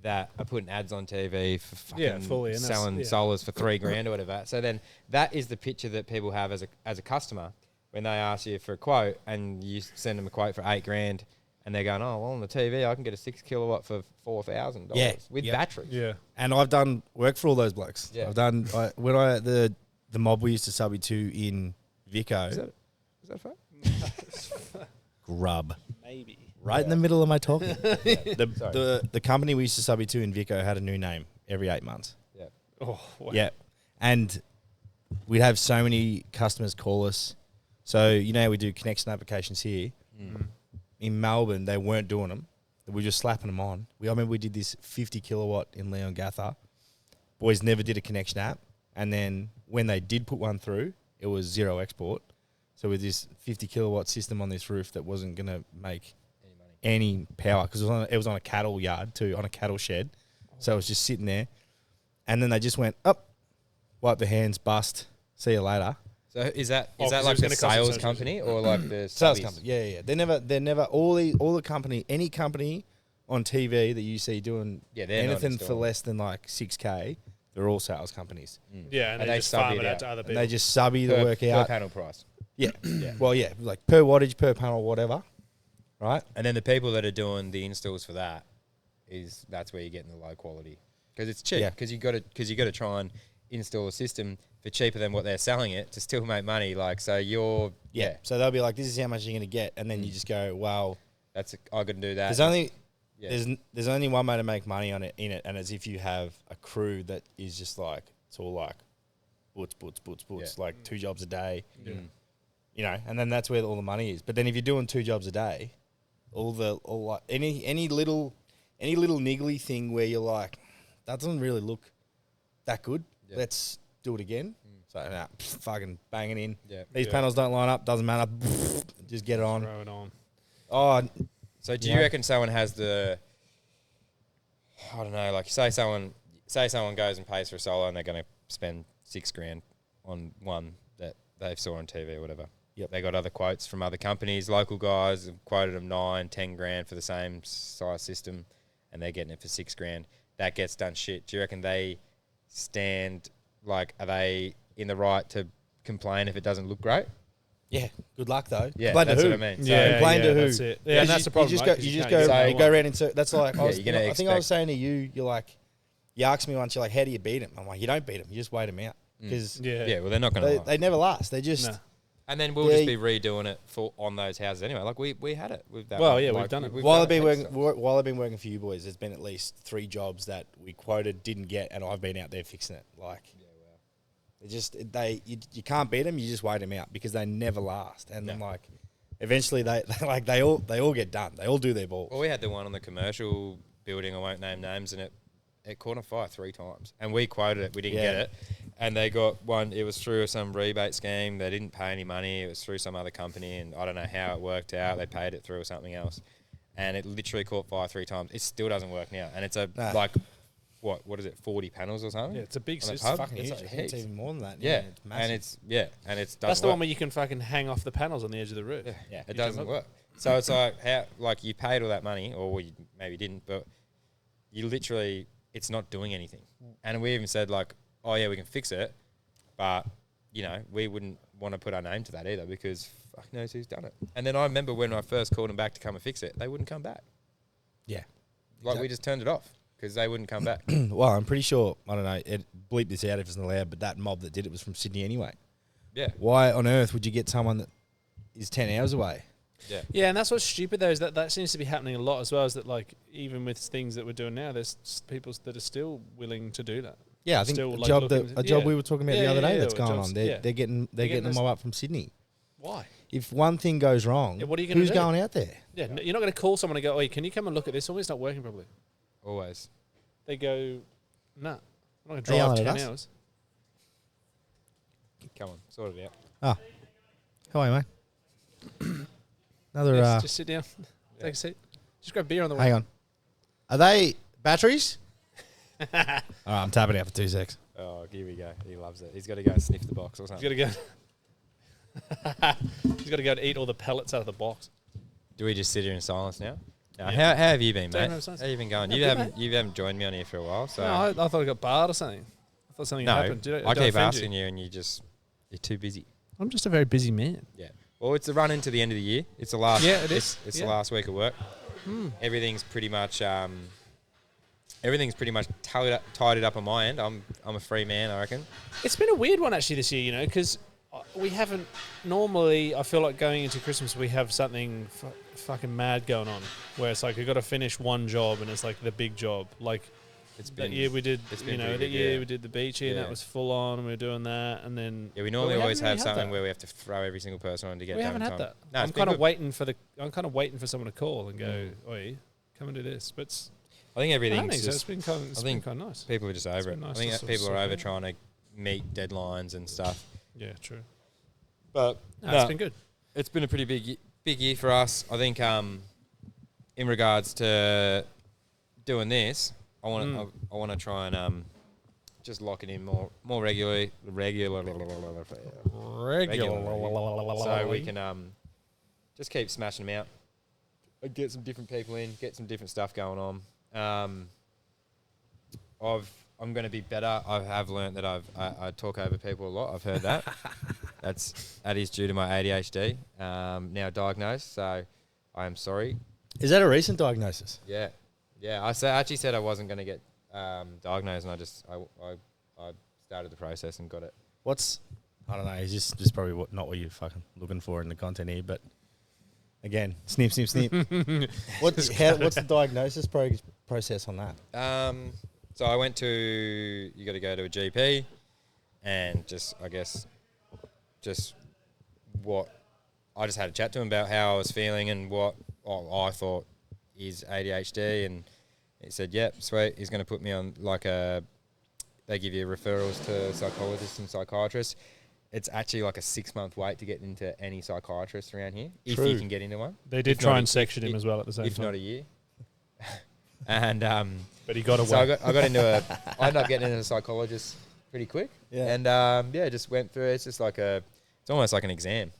that are putting ads on TV for fucking fully, and selling that's- solars for $3,000 or whatever. So then that is the picture that people have as a customer when they ask you for a quote and you send them a quote for $8,000 and they're going, oh, well, on the TV I can get a 6 kilowatt for $4,000 with battery. Yeah. And I've done work for all those blokes. Yeah. I've done the mob we used to sub to in Vico. Is that fair? Grub. Maybe. Right in the middle of my talking. The company we used to sub to in Vico had a new name every 8 months. Yeah. Oh, wow. Yeah. And we'd have so many customers call us. So, you know, we do connection applications here. In Melbourne, they weren't doing them. We were just slapping them on. I remember we did this 50 kilowatt in Leongatha. Boys never did a connection app. And then when they did put one through, it was zero export. So with this 50 kilowatt system on this roof that wasn't going to make any power, because it was on a cattle yard too, on a cattle shed. So it was just sitting there. And then they just went, up, wipe their hands, bust, see you later. So is that Oh, 'cause it like was the gonna cost sales us so company or like the Sales subbies? company, yeah. They're never all the company, any company on TV that you see doing Yeah, they're not anything for installing. less than like 6K, they're all sales companies. Yeah, and And they they just sub farm it it out out. to other And people. they just subby the Per- work per out. panel price. Yeah. Well, yeah, like per wattage, per panel, whatever. Right? And then the people that are doing the installs for that's where you're getting the low quality because it's cheap Yeah. because you got to try and install a system for cheaper than what they're selling it to still make money. Like so, you're Yeah. So they'll be like, this is how much you're going to get. And then you just go, well, I can do that. there's only Yeah. there's only one way to make money on it and it's if you have a crew that is just like, it's all like boots, Yeah. like 2 jobs a day. Yeah. You know, and then that's where all the money is. But then if you're doing 2 jobs a day, any little niggly thing where you're like, that doesn't really look that good. Yeah. Let's do it again. So fucking bang it in. Yeah. These Yeah. panels don't line up. Doesn't matter. Just get it on. Throw it on. Oh, So do Yeah. you reckon someone has I don't know, like say someone goes and pays for a solo and they're going to spend $6,000 on one that they saw on TV or whatever. Yep. They got other quotes from other companies, local guys have quoted them 9-10 grand for the same size system, and they're getting it for $6,000. That gets done shit. Do you reckon they stand, like, are they in the right to complain if it doesn't look great? Yeah. Good luck though. Yeah, Complain that's to what who? I mean. Yeah, complain to who? That's it. Yeah, and that's the problem. You just right? go. 'Cause You just can't go. use You that go one. around into. That's like. Yeah, you're gonna I think I was expect- saying to you. You're like. You asked me once. You're like, how do you beat him? I'm like, you don't beat him. You just wait him out because Yeah, well, they're not going to. they never last. They just. No. And then we'll just be redoing it on those houses anyway. Like we had it with that. Well, one. yeah, Like, we've done it. While I've done been heaps working, of stuff. while I've been working for you boys, there's been at least 3 jobs that we quoted, didn't get, and I've been out there fixing it. Like, they just you can't beat them. You just wait them out because they never last. And then like, eventually they all get done. They all do their balls. Well, we had the one on the commercial building. I won't name names, and it caught on fire 3 times, and we quoted it. We didn't get it, and they got one. It was through some rebate scheme. They didn't pay any money. It was through some other company, and I don't know how it worked out. They paid it through or something else, and it literally caught fire 3 times. It still doesn't work now, and it's like what is it? 40 panels or something? Yeah, it's a big on the system. pub? Fucking It's huge. like I think it's heaps. even more than that. Yeah, It's massive. and it's That's the one where you can fucking hang off the panels on the edge of the roof. Yeah. It doesn't work. So it's like how you paid all that money, or you maybe didn't, but you literally it's not doing anything. And we even said like, oh yeah, we can fix it, but we wouldn't want to put our name to that either because fuck knows who's done it. And then I remember when I first called them back to come and fix it, they wouldn't come back. Yeah. Like we just turned it off because they wouldn't come back. Well, I'm pretty sure, I don't know, bleep this out if it's not allowed, but that mob that did it was from Sydney anyway. Yeah. Why on earth would you get someone that is 10 hours away? Yeah. Yeah, and that's what's stupid though is that seems to be happening a lot as well. Is that like even with things that we're doing now, there's people that are still willing to do that. Yeah, I think Still, a like, job looking- a job yeah. we were talking about Yeah, the other yeah, day yeah, that's or going jobs- on. yeah. They're getting getting them those- up from Sydney. Why? If one thing goes wrong, Yeah, what are you gonna who's do? going out there? Yeah, you're not going to call someone and go, "Oi, can you come and look at this? It's not working properly." Always. They go, "Nah, I'm not going to Are you drive yelling at 10 us? hours." Come on, sort it out. Oh, how are you, mate? Another. Just sit down, take a seat, just grab beer on the way. Hang on. Are they batteries? All right, I'm tapping out for 2 secs. Oh, here we go. He loves it. He's got to go and sniff the box or He's something. got to go. He's got to go and eat all the pellets out of the box. Do we just sit here in silence now? No, Yeah. how have you been, Don't mate? have silence. How you been going? No, You good, haven't joined me on here for a while, so No, I thought I got barred or something. I thought something no. happened. Did I did keep offend asking you, and you're too busy. I'm just a very busy man. Yeah. Well, it's the run into the end of the year. It's the last. Yeah, it is. It's Yeah. the last week of work. Everything's pretty much tied it up on my end. I'm a free man, I reckon. It's been a weird one actually this year, because we haven't normally. I feel like going into Christmas we have something fucking mad going on, where it's like we've got to finish one job and it's like the big job. Like It's that been year we did, it's been pretty that big, year yeah. we did the beachy and Yeah. that was full on, and we were doing that, and then Yeah, we but normally haven't always really have had something that. where we have to throw every single person on to get We done haven't in had time. that. No, I'm it's been kind of good. waiting for someone to call and go, "Oi, come and do this." But it's, I think I everything's don't think so. just. It's been think- kind of nice. People are just over it. been nice I think to that sort of people are sort over out. trying to meet deadlines and stuff. Yeah, true. But No, it's been good. It's been a pretty big year for us. I think in regards to doing this, I want to try and just lock it in more regularly, so we can just keep smashing them out, and get some different people in, get some different stuff going on. I'm going to be better. I have learnt that I talk over people a lot. I've heard that. That is due to my ADHD, now diagnosed. So I am sorry. Is that a recent diagnosis? Yeah. I actually said I wasn't going to get diagnosed, and I started the process and got it. I don't know. It's just probably not what you're fucking looking for in the content here. But again, snip. What's the diagnosis process on that? So I went to. You got to go to a GP, and I just had a chat to him about how I was feeling and what I thought is ADHD, and he said, "Yep, sweet." He's going to put me on they give you referrals to psychologists and psychiatrists. It's actually like a 6-month wait to get into any psychiatrist around here, if you can get into one. They did If try not and section him as well at the same If time. not a year. And But he got away. so I got into I ended up getting into a psychologist pretty quick. Yeah. And just went through. It's just like it's almost like an exam.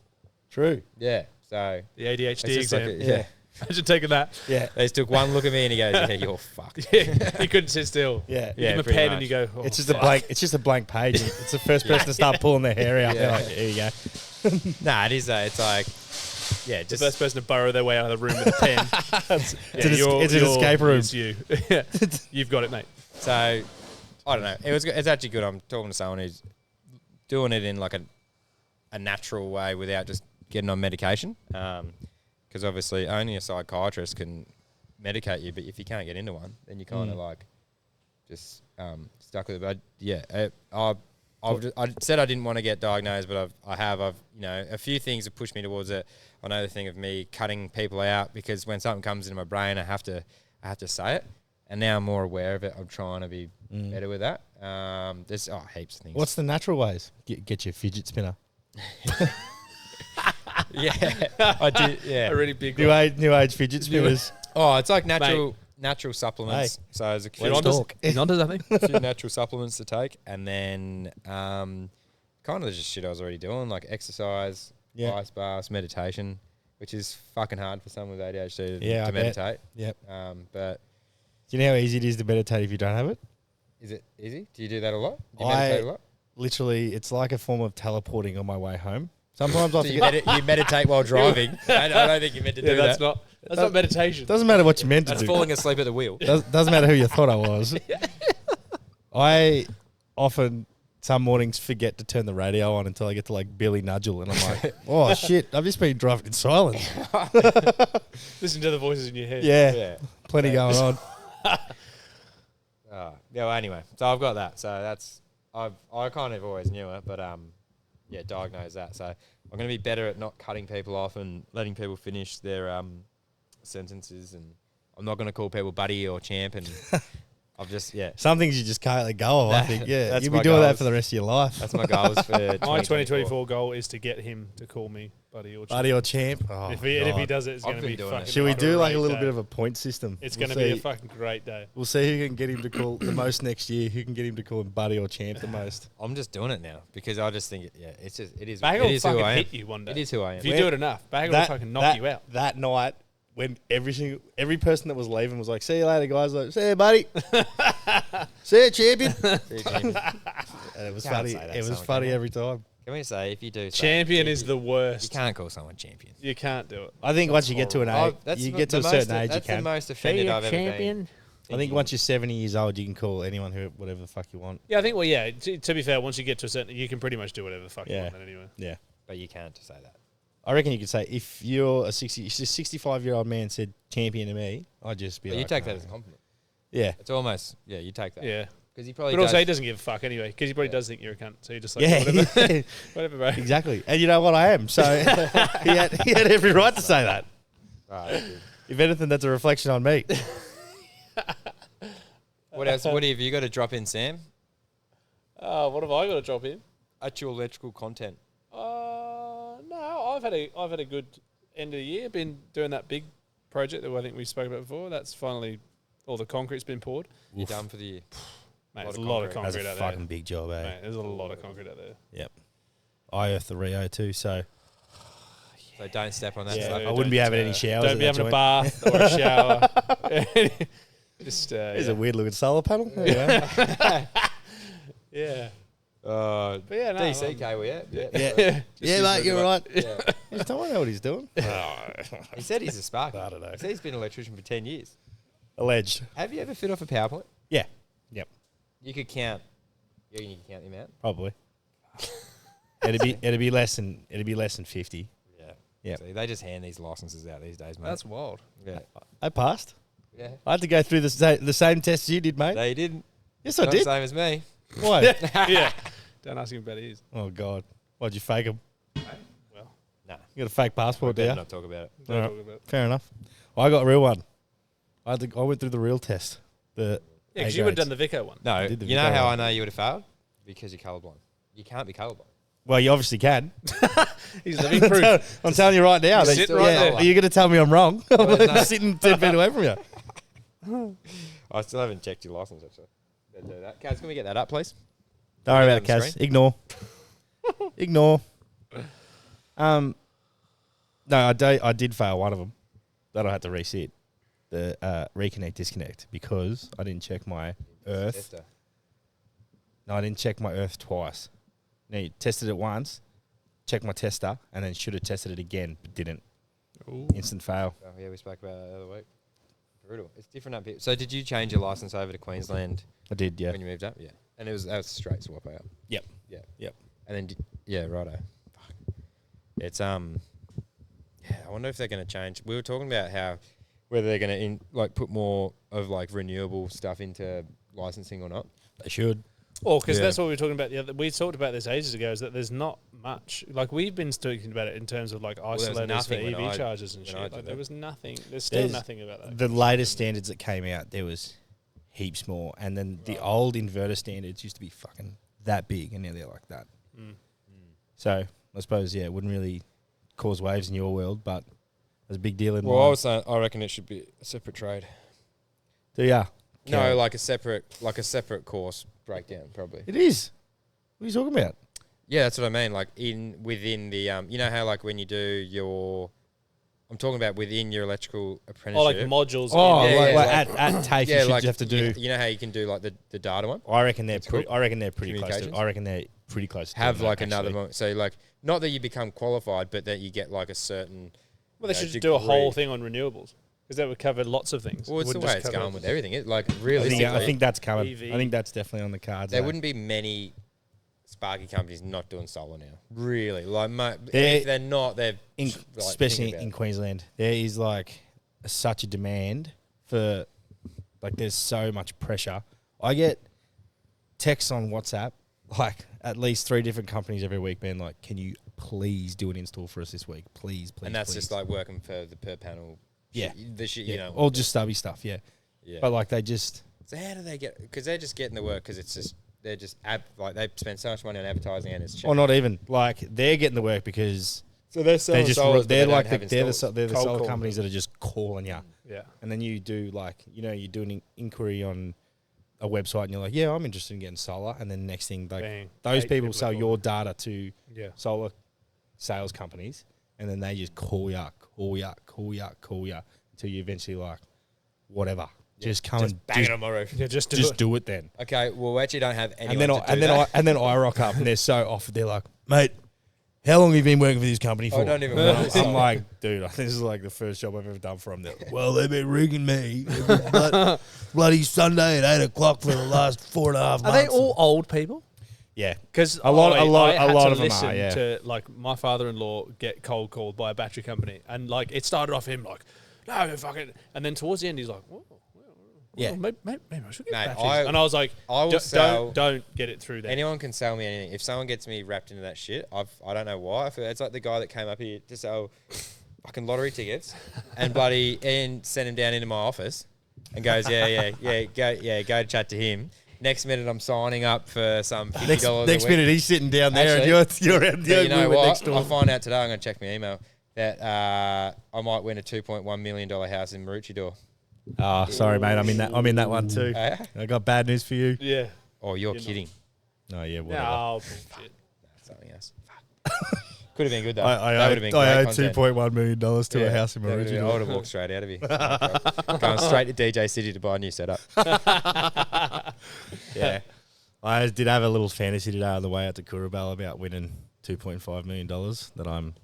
True. Yeah. So the ADHD it's just exam. like Yeah. Imagine taking that. Yeah. They just took one look at me and he goes, "Yeah, you're fucked." You couldn't sit still. Yeah. You give him a pretty pen much. and you go, oh, It's just a blank. It's just a blank page. And it's the first person to start pulling their hair out. They're like, here you go. Nah, it is. It's like, yeah, the just first person to burrow their way out of the room with a pen. It's an escape room. It's you. Yeah. You've got it, mate. so. I don't know. It's actually good. I'm talking to someone who's doing it in like a natural way without just getting on medication. Because obviously only a psychiatrist can medicate you, but if you can't get into one, then you kind of like just stuck with it. But I said I didn't want to get diagnosed, but I've a few things have pushed me towards it. I know the thing of me cutting people out because when something comes into my brain, I have to say it. And now I'm more aware of it. I'm trying to be better with that. There's heaps of things. What's the natural ways? Get your fidget spinner. Yeah, I did. Yeah, A really big New one. age fidget spinners. Oh, it's like natural supplements. Hey. So there's a few, Let's talk. He's onto something. a few natural supplements to take, and then kind of just shit I was already doing, like exercise, Yeah. ice baths, meditation, which is fucking hard for someone with ADHD Yeah, to I bet. meditate. Yep. But Do you know how easy it is to meditate if you don't have it? is it easy? Do you do that a lot? Do you I- meditate a lot? Literally, it's like a form of teleporting on my way home. Sometimes I So you, forget. you meditate while driving. I don't think you meant to do That's that. not meditation. Doesn't matter what you meant to That's do. falling asleep at the wheel. Doesn't matter who you thought I was. I often some mornings forget to turn the radio on until I get to like Billy Nudgel, and I'm like, oh shit, I've just been driving in silence. Listen to the voices in your head. Yeah, Yeah. plenty going on. Yeah. Well, anyway, so I've got that. So that's I kind of always knew it, but diagnosed that. So I'm going to be better at not cutting people off and letting people finish their sentences, and I'm not going to call people buddy or champ, and I've just Some things you just can't let go of. I think. Yeah, That's you'll be my doing that goals. for the rest of your life. that's my goals for My 2024 goal is to get him to call me buddy or champ. Buddy or champ. Oh, If he God. does it, it's I've going to been be doing fucking it. Should we do like a great little day. bit of a point system? It's We'll going to be a see- fucking great day. We'll see who can get him to call the most next year. Who can get him to call him buddy or champ the most? I'm just doing it now because I just think it is Bagger it will is who fucking I am. hit you one day. It is who I am. If you do it enough, Bagger will fucking knock you out. That night, when every person that was leaving was like, "See you later, guys." Like, "See you, buddy." "See you, champion." And it was Can't funny. say that It was someone, funny can you? every time. Can we say if you do say Champion it, is the you worst. can't call someone champion. You can't do it. I think once you get to an age, That's you the- get to the a certain most- age, you That's the can. most offended I've ever been. I think once you're 70 years old, you can call anyone whatever the fuck you want. Yeah, I think, well, yeah, to be fair, once you get to a certain, you can pretty much do whatever the fuck you Yeah. want then anyway. Yeah. But you can't say that. I reckon you could say, if you're a 65-year-old man said champion to me, I'd just be But like, you take "No." that as a compliment. Yeah. It's almost, you take that. Yeah. Because he probably But also, he does. doesn't give a fuck anyway, because he probably does think you're a cunt. So you're just like, Yeah. whatever, whatever, bro. Exactly. And you know what? I am. So he had every right to say that. Right. If anything, that's a reflection on me. What else? What have you got to drop in, Sam? What have I got to drop in? Actual electrical content. No, I've had a good end of the year. Been doing that big project that I think we spoke about before. That's finally all the concrete's been poured. You're done for the year. Mate, Lot there's a of lot of concrete. That's concrete a out there. fucking big job, eh? Mate, there's a lot of concrete out there. Yep. I earthed the Rio too, so So don't step on that yeah, stuff. I wouldn't be having any showers. Don't at be that having a joint. bath or a shower. Just There's yeah. a weird looking solar panel. There you go. Yeah. But yeah, no, DCK, we yeah. Yeah, yeah, mate, you're right. Yeah. You just don't know what he's doing. He said he's a spark. I don't know. He said he's been an electrician for 10 years. Alleged. Have you ever fit off a PowerPoint? Yeah. Yep. You could count. You can count the amount. Probably. it'd be less than 50. Yeah. Yep. See, they just hand these licenses out these days, mate. That's wild. yeah. I passed. Yeah. I had to go through the same test you did, mate. They didn't. Yes, I Not did. the same as me. Why? Yeah. Don't ask him about his. Oh God. Why'd you fake him? Well, Nah. You got a fake passport, do Better you? not talk about it. don't Alright. talk about it. Fair enough. I got a real one. I went through the real test. The Yeah, because A you would have grades. done the Vico one. No, did the you know Vico how one. I know you would have failed? Because you're colourblind. You can't be colourblind. Well, you obviously can. He's living proof. I'm telling you right now. You that- sit right yeah, there. you're going to tell me I'm wrong. Well, I'm no. sitting 10 feet away from you. I still haven't checked your license, actually. Better do that. Kaz, can we get that up, please? Don't worry Get about it, it on the Kaz. Ignore. Ignore. No, I did fail one of them that I had to reset. The reconnect, disconnect, because I didn't check my earth. Tester. No, I didn't check my earth twice. No, you tested it once, checked my tester, and then should have tested it again, but didn't. Ooh. Instant fail. Oh, yeah, we spoke about that the other week. Brutal. It's different up here. So did you change your license over to Queensland I did, yeah. when you moved up? Yeah. And that was a straight swap out. Yep. Yeah. Yep. And then, yeah, righto. Fuck. It's, yeah, I wonder if they're going to change. We were talking about how, whether they're going to, put more of, renewable stuff into licensing or not. They should. Oh, because Yeah. that's what we were talking about the other. We talked about this ages ago. Is that there's not much. Like we've been talking about it in terms of there was isolators for nothing when EV I- chargers and when I shit. did Like there it. was nothing. There's still There's nothing about that. The latest standards that came out, there was heaps more. And then the old inverter standards used to be fucking that big, and now they're like that. Mm. So I suppose, yeah, it wouldn't really cause waves in your world, but it's a big deal in Well, I mine. was saying, I reckon it should be a separate trade. So, yeah. No, like a separate course breakdown, probably. It is. What are you talking about? Yeah, that's what I mean. Within the, you know how when you do your, I'm talking about within your electrical Oh, apprenticeship. like modules. Oh, Yeah, like, yeah, at TAFE, yeah, you should have to do. You know how you can do the data one. I reckon they're It's pretty. called I reckon they're pretty close. communications? I reckon they're pretty close. To Have doing that, another actually. one. So not that you become qualified, but that you get a certain. Well, they you know, should just do a whole degree. thing on renewables because that would cover lots of things. Well, it's the Wouldn't way just it's cover- going with everything. I Realistically, think that's coming. EV. I think that's definitely on the cards. there though. wouldn't be many Sparky companies not doing solar now. Really, They're- if they're not, they're especially thinking about in it. Queensland, there is such a demand for there's so much pressure. I get texts on WhatsApp at least 3 different companies every week being like, "Can you please do an install for us this week, please?" And that's please. just working for the per panel. Yeah. shit, the shit yeah, you know. all just stubby stuff. Yeah, Yeah. but they just So how do they get? Because they're just getting the work. Because it's just they're just they spend so much money on advertising and it's cheap. or not even they're getting the work because So they're they just they're Cold the solar calling. companies that are just calling you. Yeah. And then you do you do an inquiry on a website and you're like, yeah, I'm interested in getting solar. And then next thing, Bang. those 8 people sell are your data to Yeah. solar sales companies, and then they just call you until you eventually whatever. Just come and bang it on my roof. Yeah. Just do just it. do it then. Okay, well, we actually don't have anyone And then to do that. and then I rock up and they're so off. They're like, mate, how long have you been working for this company for? I don't even want this. I'm like, dude, this is the first job I've ever done for them. They're like, well, they've been rigging me bloody Sunday at 8 o'clock for the last 4.5 months. Are they all old people? Yeah. Because A lot of them listen are, yeah. to my father-in-law get cold called by a battery company, and it started off him no fucking, and then towards the end he's like, whoa, Yeah. maybe I should get Mate, batteries, and I was like, I will sell. don't get it through there. Anyone can sell me anything. If someone gets me wrapped into that shit, I don't know why. I feel it's like the guy that came up here to sell fucking lottery tickets and sent him down into my office and goes, go chat to him. Next minute, I'm signing up for some $50 Next a week. minute, he's sitting down there Actually, and you're out But there you know moving what? next door. I'll find out today. I'm going to check my email that I might win a $2.1 million house in Maroochydore. Oh, sorry, mate. I'm in that one too. Eh? I got bad news for you. Yeah. Oh, you're You're kidding. Oh, yeah, whatever. No, bullshit. Something else. Fuck. Could have been good though. I That would have been owe great content. $2.1 million to a house in that would've been- I would Maroochydore. have walked straight out of here. Going straight to DJ City to buy a new setup. Yeah. I did have a little fantasy today on the way out to Kurabal about winning $2.5 million that I'm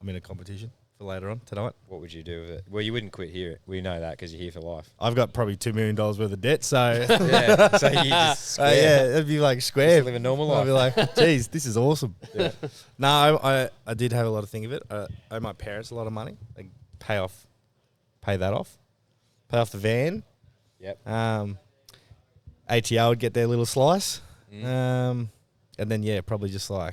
in a competition for later on tonight. What would you do with it? Well, you wouldn't quit here. We know that because you're here for life. I've got probably $2 million worth of debt, so Yeah. So you just yeah, it'd be square. Just live a normal I'd be life. like, geez, this is awesome. Yeah. No, I did have a lot of think of it. I owe my parents a lot of money. Pay that off. Pay off the van. Yep. ATL would get their little slice. Mm. And then, probably just a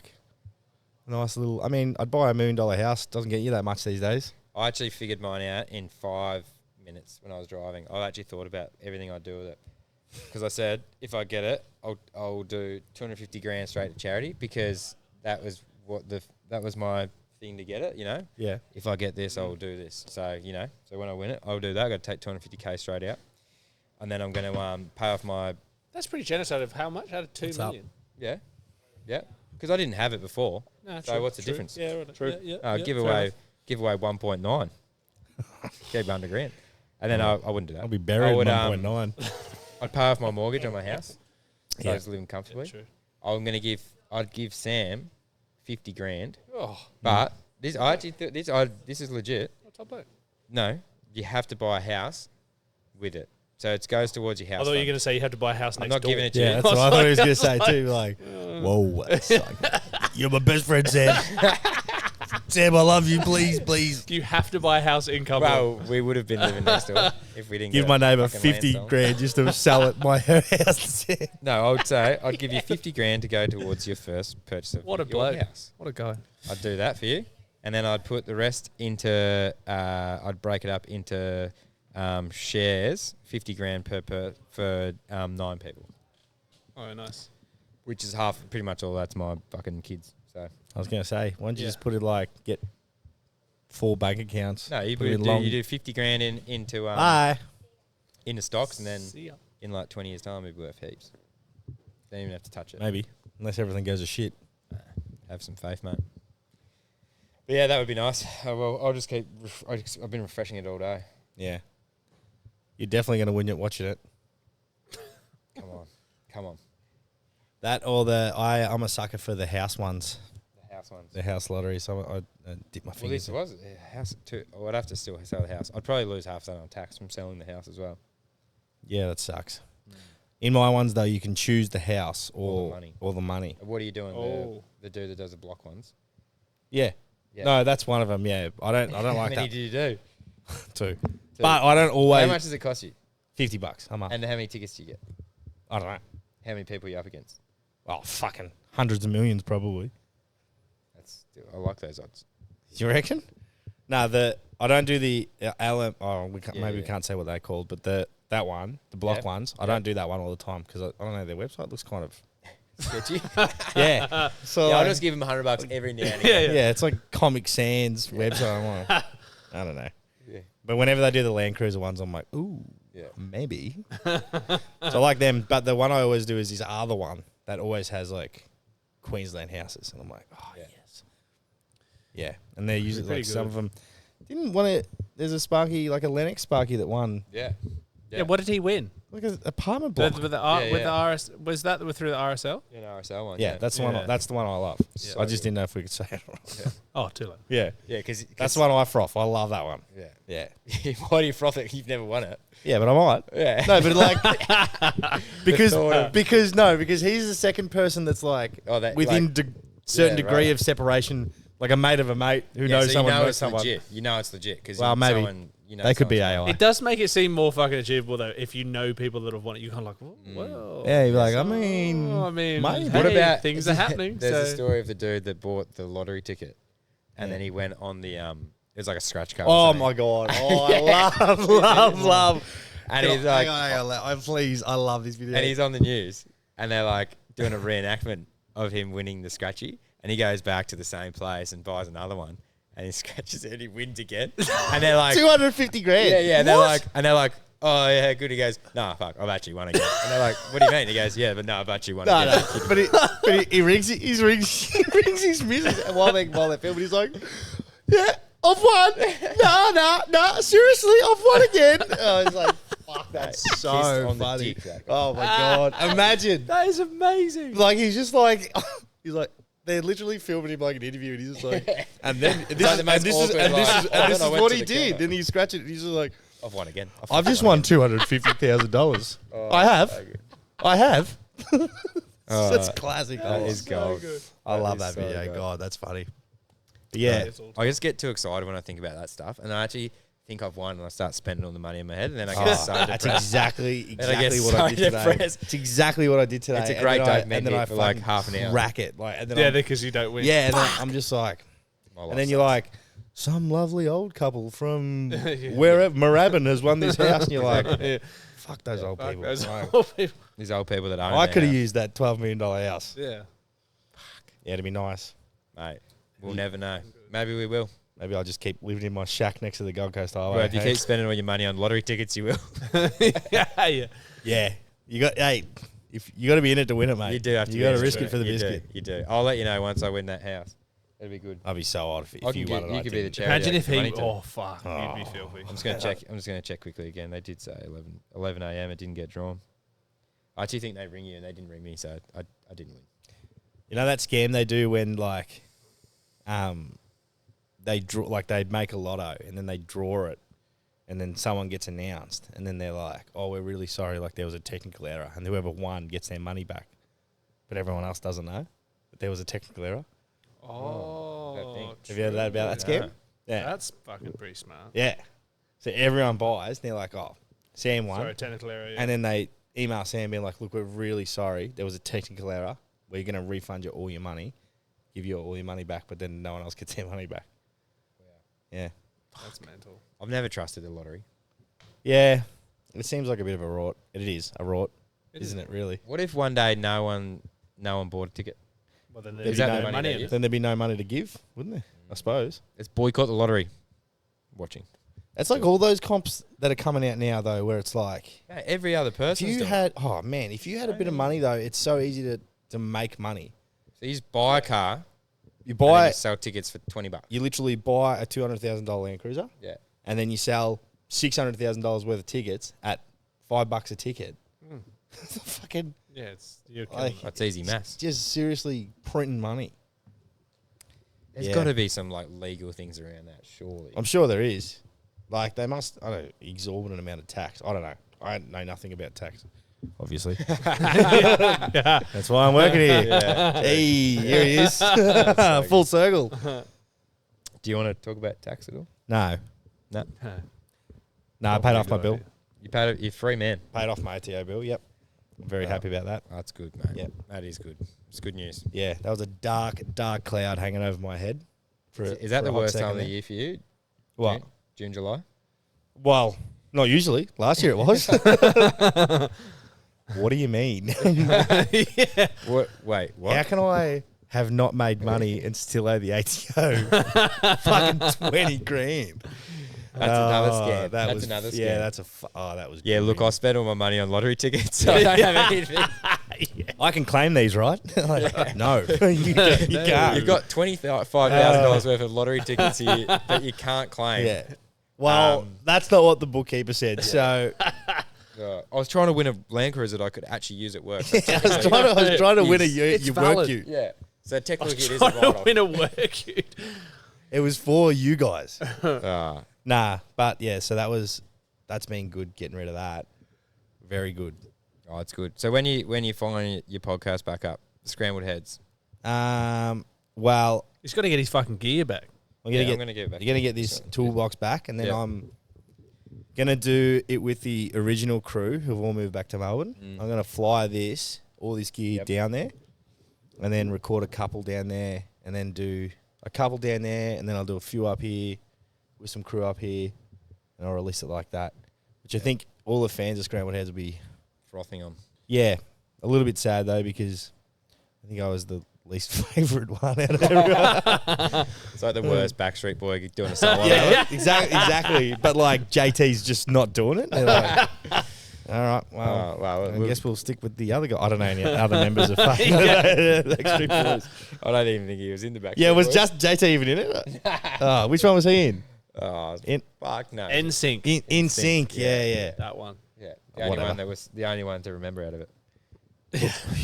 nice little... I mean, I'd buy $1 million house. Doesn't get you that much these days. I actually figured mine out in 5 minutes when I was driving. I actually thought about everything I'd do with it. Because I said, if I get it, I'll do 250 grand straight to charity because that was that was my thing to get it, you know? Yeah. If I get this, I'll do this. So, so when I win it, I'll do that. I got to take 250K straight out. and then I'm going to pay off my That's pretty generous out of how much? Out of 2 What's up? million? yeah, because I didn't have it before. No, So what's the difference? Yeah, right. True. Give away 1.9. Keep under grand, and then I wouldn't do that. I'll be buried would, 1.9. I'd pay off my mortgage on my house, so Yeah. I was living comfortably. True. I'd give Sam 50 grand, Oh, but this I actually this is legit. what's up, bloke? No, you have to buy a house with it, so it goes towards your house. I thought you were fund. going to say you had to buy a house I'm next not door. giving it to Yeah, you. that's what I thought he was going to say too. Like, whoa, that's like, you're my best friend, Sam. Sam, I love you. Please, please. You have to buy a house in Cumberland. Well, we would have been living next door if we didn't Give get my a neighbour fucking land 50 sold. grand just to sell it my house to Sam. No, I would say I'd give you 50 grand to go towards your first purchase of What a your bloke. house. What a guy. I'd do that for you, and then I'd put the rest into. I'd break it up into shares, 50 grand for 9 people, Oh, nice. which is half. Pretty much all that's my fucking kids. So I was going to say, why don't you Yeah. just put it like, get 4 bank accounts? no, you put it do, in you do 50 grand into Bye. into stocks, and then See ya. in like 20 years' time, it'd be worth heaps. Don't even have to touch it. Maybe. Unless everything goes to shit. Have some faith, mate. But yeah, that would be nice. Well, I'll just keep. I've been refreshing it all day. Yeah. You're definitely going to win it watching it. Come on. That or I'm a sucker for the house ones, The house ones. the house lottery. So I dip my Well, fingers. this was a house too. I'd have to still sell the house. I'd probably lose half that on tax from selling the house as well. Yeah, that sucks. In my ones though, you can choose the house Or or the the money. What are you doing? Oh. The dude that does the block ones. Yeah. Yeah. No, that's one of them. Yeah, I don't How like many that did you do? too. But I don't How always. much does it cost you? $50. I'm up. And how many tickets do you get? I don't know. How many people are you up against? Oh, fucking hundreds of millions probably. I like those odds. You reckon? No, I don't do the LM. Oh, we can't, Yeah, maybe we yeah. can't say what they're called, but that one, the block Yeah. ones, I Yeah. don't do that one all the time because I don't know, their website looks kind of Sketchy. yeah. So I'll like, just give him $100 every now and Yeah, again. yeah, it's like Comic Sans website. I'm like, I don't know. Yeah. But whenever they do the Land Cruiser ones, I'm like, ooh, Yeah. maybe. So I like them, but the one I always do is this other one that always has like Queensland houses, and I'm like, oh Yeah. yes, yeah. And they're usually Pretty like some good. of them didn't want to. There's a Sparky, like a Lennox Sparky that won Yeah. Yeah, what did he win? like an apartment With, block. with the Yeah, with yeah. the RS, was that through the RSL? Yeah, no, RSL one. yeah, that's the one. Yeah. That's the one I love. So I just good. didn't know if we could say it. Right. Oh, too late. Yeah, Yeah, because that's the one I froth. I love that one. Yeah. Yeah, Why do you froth it? You've never won it. yeah, but I might. Yeah. No, but like because thought of- because he's the second person that's like Oh, that, within like- certain Yeah, degree right. of separation, like a mate of a mate who Yeah, knows so someone you know knows it's someone. legit. You know it's legit because Well, maybe. someone, you know, They could be someone's AI. It does make it seem more fucking achievable though if you know people that have won it. You're kind of like, well, Yeah, you're like, I so- mean, maybe. maybe. What about things are happening? There's a so story of the dude that bought the lottery ticket, and Yeah. then he went on the it was like a scratch card. or Oh something. my god! Oh, I love. And Can he's I- like, hang on, please, I love this video. and he's on the news, and they're like doing a reenactment of him winning the scratchy, and he goes back to the same place and buys another one, and he scratches it and he wins again, and they're like, 250 grand. yeah, and they're like, oh yeah, good. He goes, nah, fuck, I've actually won again, and they're like, what do you mean? He goes, yeah, but no, I've actually won No, again. no, but he rings his missus and while they're filming, he's like, yeah, I've won. No, seriously, I've won again. Oh, it's like, fuck, that's Kissed so on the funny. dick, that guy. Oh my god, imagine. that is amazing. Like he's just like, he's like. They're literally filming him like an interview, and he's just like, and then this like is the most awkward, like, and this I is went what to he the did. camera. Then he scratched it, and he's just like, I've won again. I've just won $250,000. Oh, I have. so good. I have. Oh, That's classic. that is so gold. good. I love is that so video. good. God, that's funny. But yeah, That is all- I just get too excited when I think about that stuff, and I actually think I've won, and I start spending all the money in my head, and then I oh, get so that's depressed. exactly And I get what I so did today. depressed. It's exactly what I did today. It's a And great then I- dopamine and then hit I for like fucking half an hour. Rack it, like, and then Yeah, I'm- because you don't win. yeah, and then I'm just like, My life and then you're sucks. like, some lovely old couple from wherever Moorabbin has won this house, and you're like, Yeah. fuck those old Fuck people. those Like, old people. These old people that own I their could have house. used that $12 million house. Yeah. Yeah, it'd be nice. Mate, we'll never know. Maybe we will. Maybe I'll just keep living in my shack next to the Gold Coast Highway. Well, if you hey? keep spending all your money on lottery tickets, you will. Yeah. Yeah. If you got to be in it to win it, mate. You do have to. You got to be risk in it for the You biscuit. Do. You do. I'll let you know once I win that house. That'd be good. I'd be so odd if you won it. You I could be the didn't. charity. Imagine if he. money to. Oh fuck, he'd be filthy. I'm just gonna check. I'm just gonna check quickly again. They did say 11 a.m. It didn't get drawn. I actually think they ring you and they didn't ring me, so I didn't win. You know that scam they do when they draw, like they make a lotto and then they draw it, and then someone gets announced, and then they're like, "Oh, we're really sorry, like there was a technical error," and whoever won gets their money back, but everyone else doesn't know that there was a technical error. Oh, Have you heard that about that scam? No. Yeah, That's fucking pretty smart. yeah. So everyone buys, and they're like, "Oh, Sam won," Sorry, technical error. Yeah. and then they email Sam being like, "Look, we're really sorry, there was a technical error. We're going to refund you all your money, give you all your money back, but then no one else gets their money back." Yeah. That's mental. I've never trusted the lottery. Yeah. It seems like a bit of a rort. It is a rort, isn't it, really? What if one day no one bought a ticket? Well, then There'd Is be that no the money money they in give? it. Then there'd be no money to give, wouldn't there? I suppose. Let's boycott the lottery. Watching. It's like all those comps that are coming out now, though, where it's like, Yeah, every other if person. you had, oh man, if you had a bit of money, though, it's so easy to make money. So you just buy a car. You And then buy, you sell tickets for $20. you literally buy a $200,000 Land Cruiser, Yeah. and then you sell $600,000 worth of tickets at $5 a ticket. Fucking Yeah, it's you're like, killing That's easy maths. just seriously printing money. There's Yeah. got to be some like legal things around that, surely. I'm sure there is. Like they must, I don't know, exorbitant amount of tax. I don't know. I know nothing about tax, obviously. That's why I'm working here. Yeah. Hey, here he is. Full circle. Do you want to talk about tax at all? No. No. it. No, I paid off my bill. You paid it. You're free man. Paid off my ATO bill, yep. I'm very happy about that. That's good, mate. Yep. That is good. It's good news. Yeah, that was a dark, dark cloud hanging over my head. Is that for the a hot worst second time of the there. year for you? What? June, July? Well, not usually. Last year it was. What do you mean? What? Wait, what? How can I have not made money and still owe the ATO? Fucking 20 grand. That's another scam. That That's was, another scam. Yeah, that was. Yeah, look, I brilliant. spent all my money on lottery tickets. So I don't have anything. I can claim these, right? Like, no, you can't. You've got $25,000 worth of lottery tickets here that you can't claim. Yeah. Well, that's not what the bookkeeper said. So I was trying to win a Land Cruiser that I could actually use at work. So I was trying to win It's your valid. work. You. yeah. So technically it is a Trying to write-off. win a work. It was for you guys. Ah. Nah, but yeah. So that's been good. Getting rid of that. Very good. Oh, it's good. So when you find your podcast back up, Scrambled Heads, Well, He's got to get his fucking gear back. I'm I'm gonna going to get it back. You're gonna get this toolbox back, and then Yeah. I'm gonna do it with the original crew who've all moved back to Melbourne. I'm gonna fly all this gear Yep. down there, and then record a couple down there, and then do a couple down there, and then I'll do a few up here with some crew up here, and I'll release it like that. Which I think all the fans of Scrambled Heads will be, Frothing on. yeah, a little bit sad though because I think I was the least favourite one out of everyone. It's like the worst Backstreet Boy doing a solo. Yeah, exactly. But like JT's just not doing it. They're like, all right, well, Oh, wow. I guess we'll stick with the other guy. I don't know any other members of fucking Backstreet Boys. I don't even think he was in the Backstreet Yeah, was Boys. just JT even in it? Oh, which one was he in? Oh, In fuck no. NSYNC. in sync. Yeah. That one. Yeah, Whatever. the only one to remember out of it.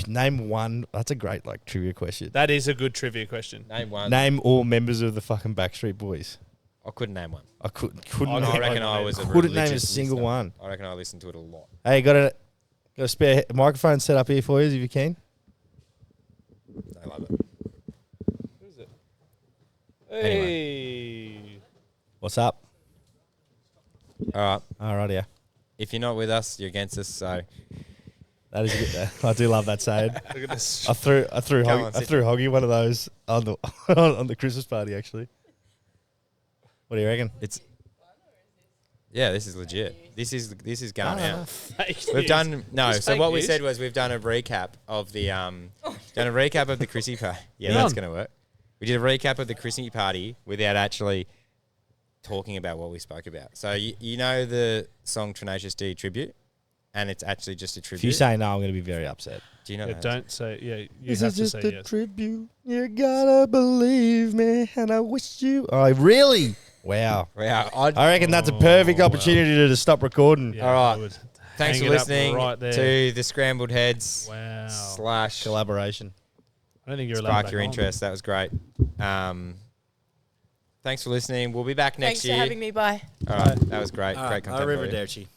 Name one. That's a great like trivia question. That is a good trivia question. Name one. Name all members of the fucking Backstreet Boys. I couldn't name one. I couldn't. I reckon I was a couldn't name a religious single listener. one. I reckon I listened to it a lot. Hey, got a spare microphone set up here for you if you can. I love it. Who is it? Anyway. Hey. What's up? All right. All right, yeah. If you're not with us, you're against us. So That is good. I do love that saying. Look at this. I threw Come on, I sit. threw Hoggy one of those on the on the Christmas party actually. What do you reckon? it's. Yeah, this is legit. This is going out. Fake We've news. done no. It's So fake what we news. said was we've done a recap of the done a recap of the Chrissy party. Yeah, Hang that's on. gonna work. We did a recap of the Chrissy party without actually talking about what we spoke about. So you know the song Tenacious D Tribute, and it's actually just a tribute. If you say no, I'm going to be very upset. Do you know Yeah, that? don't say. Yeah, you This have is to just say a yes. tribute. You gotta believe me, and I wish you. Oh, really? Wow. Wow. I reckon that's a perfect opportunity to just stop recording. Yeah, All right. I would Thanks hang for it up listening right there. to the Scrambled Heads Wow. / Collaboration. I don't think you're allowed Spark back your on. interest. That was great. Thanks for listening. We'll be back next Thanks year. for having me. Bye. All right. That was great. All Great right, content. for you. arrivederci.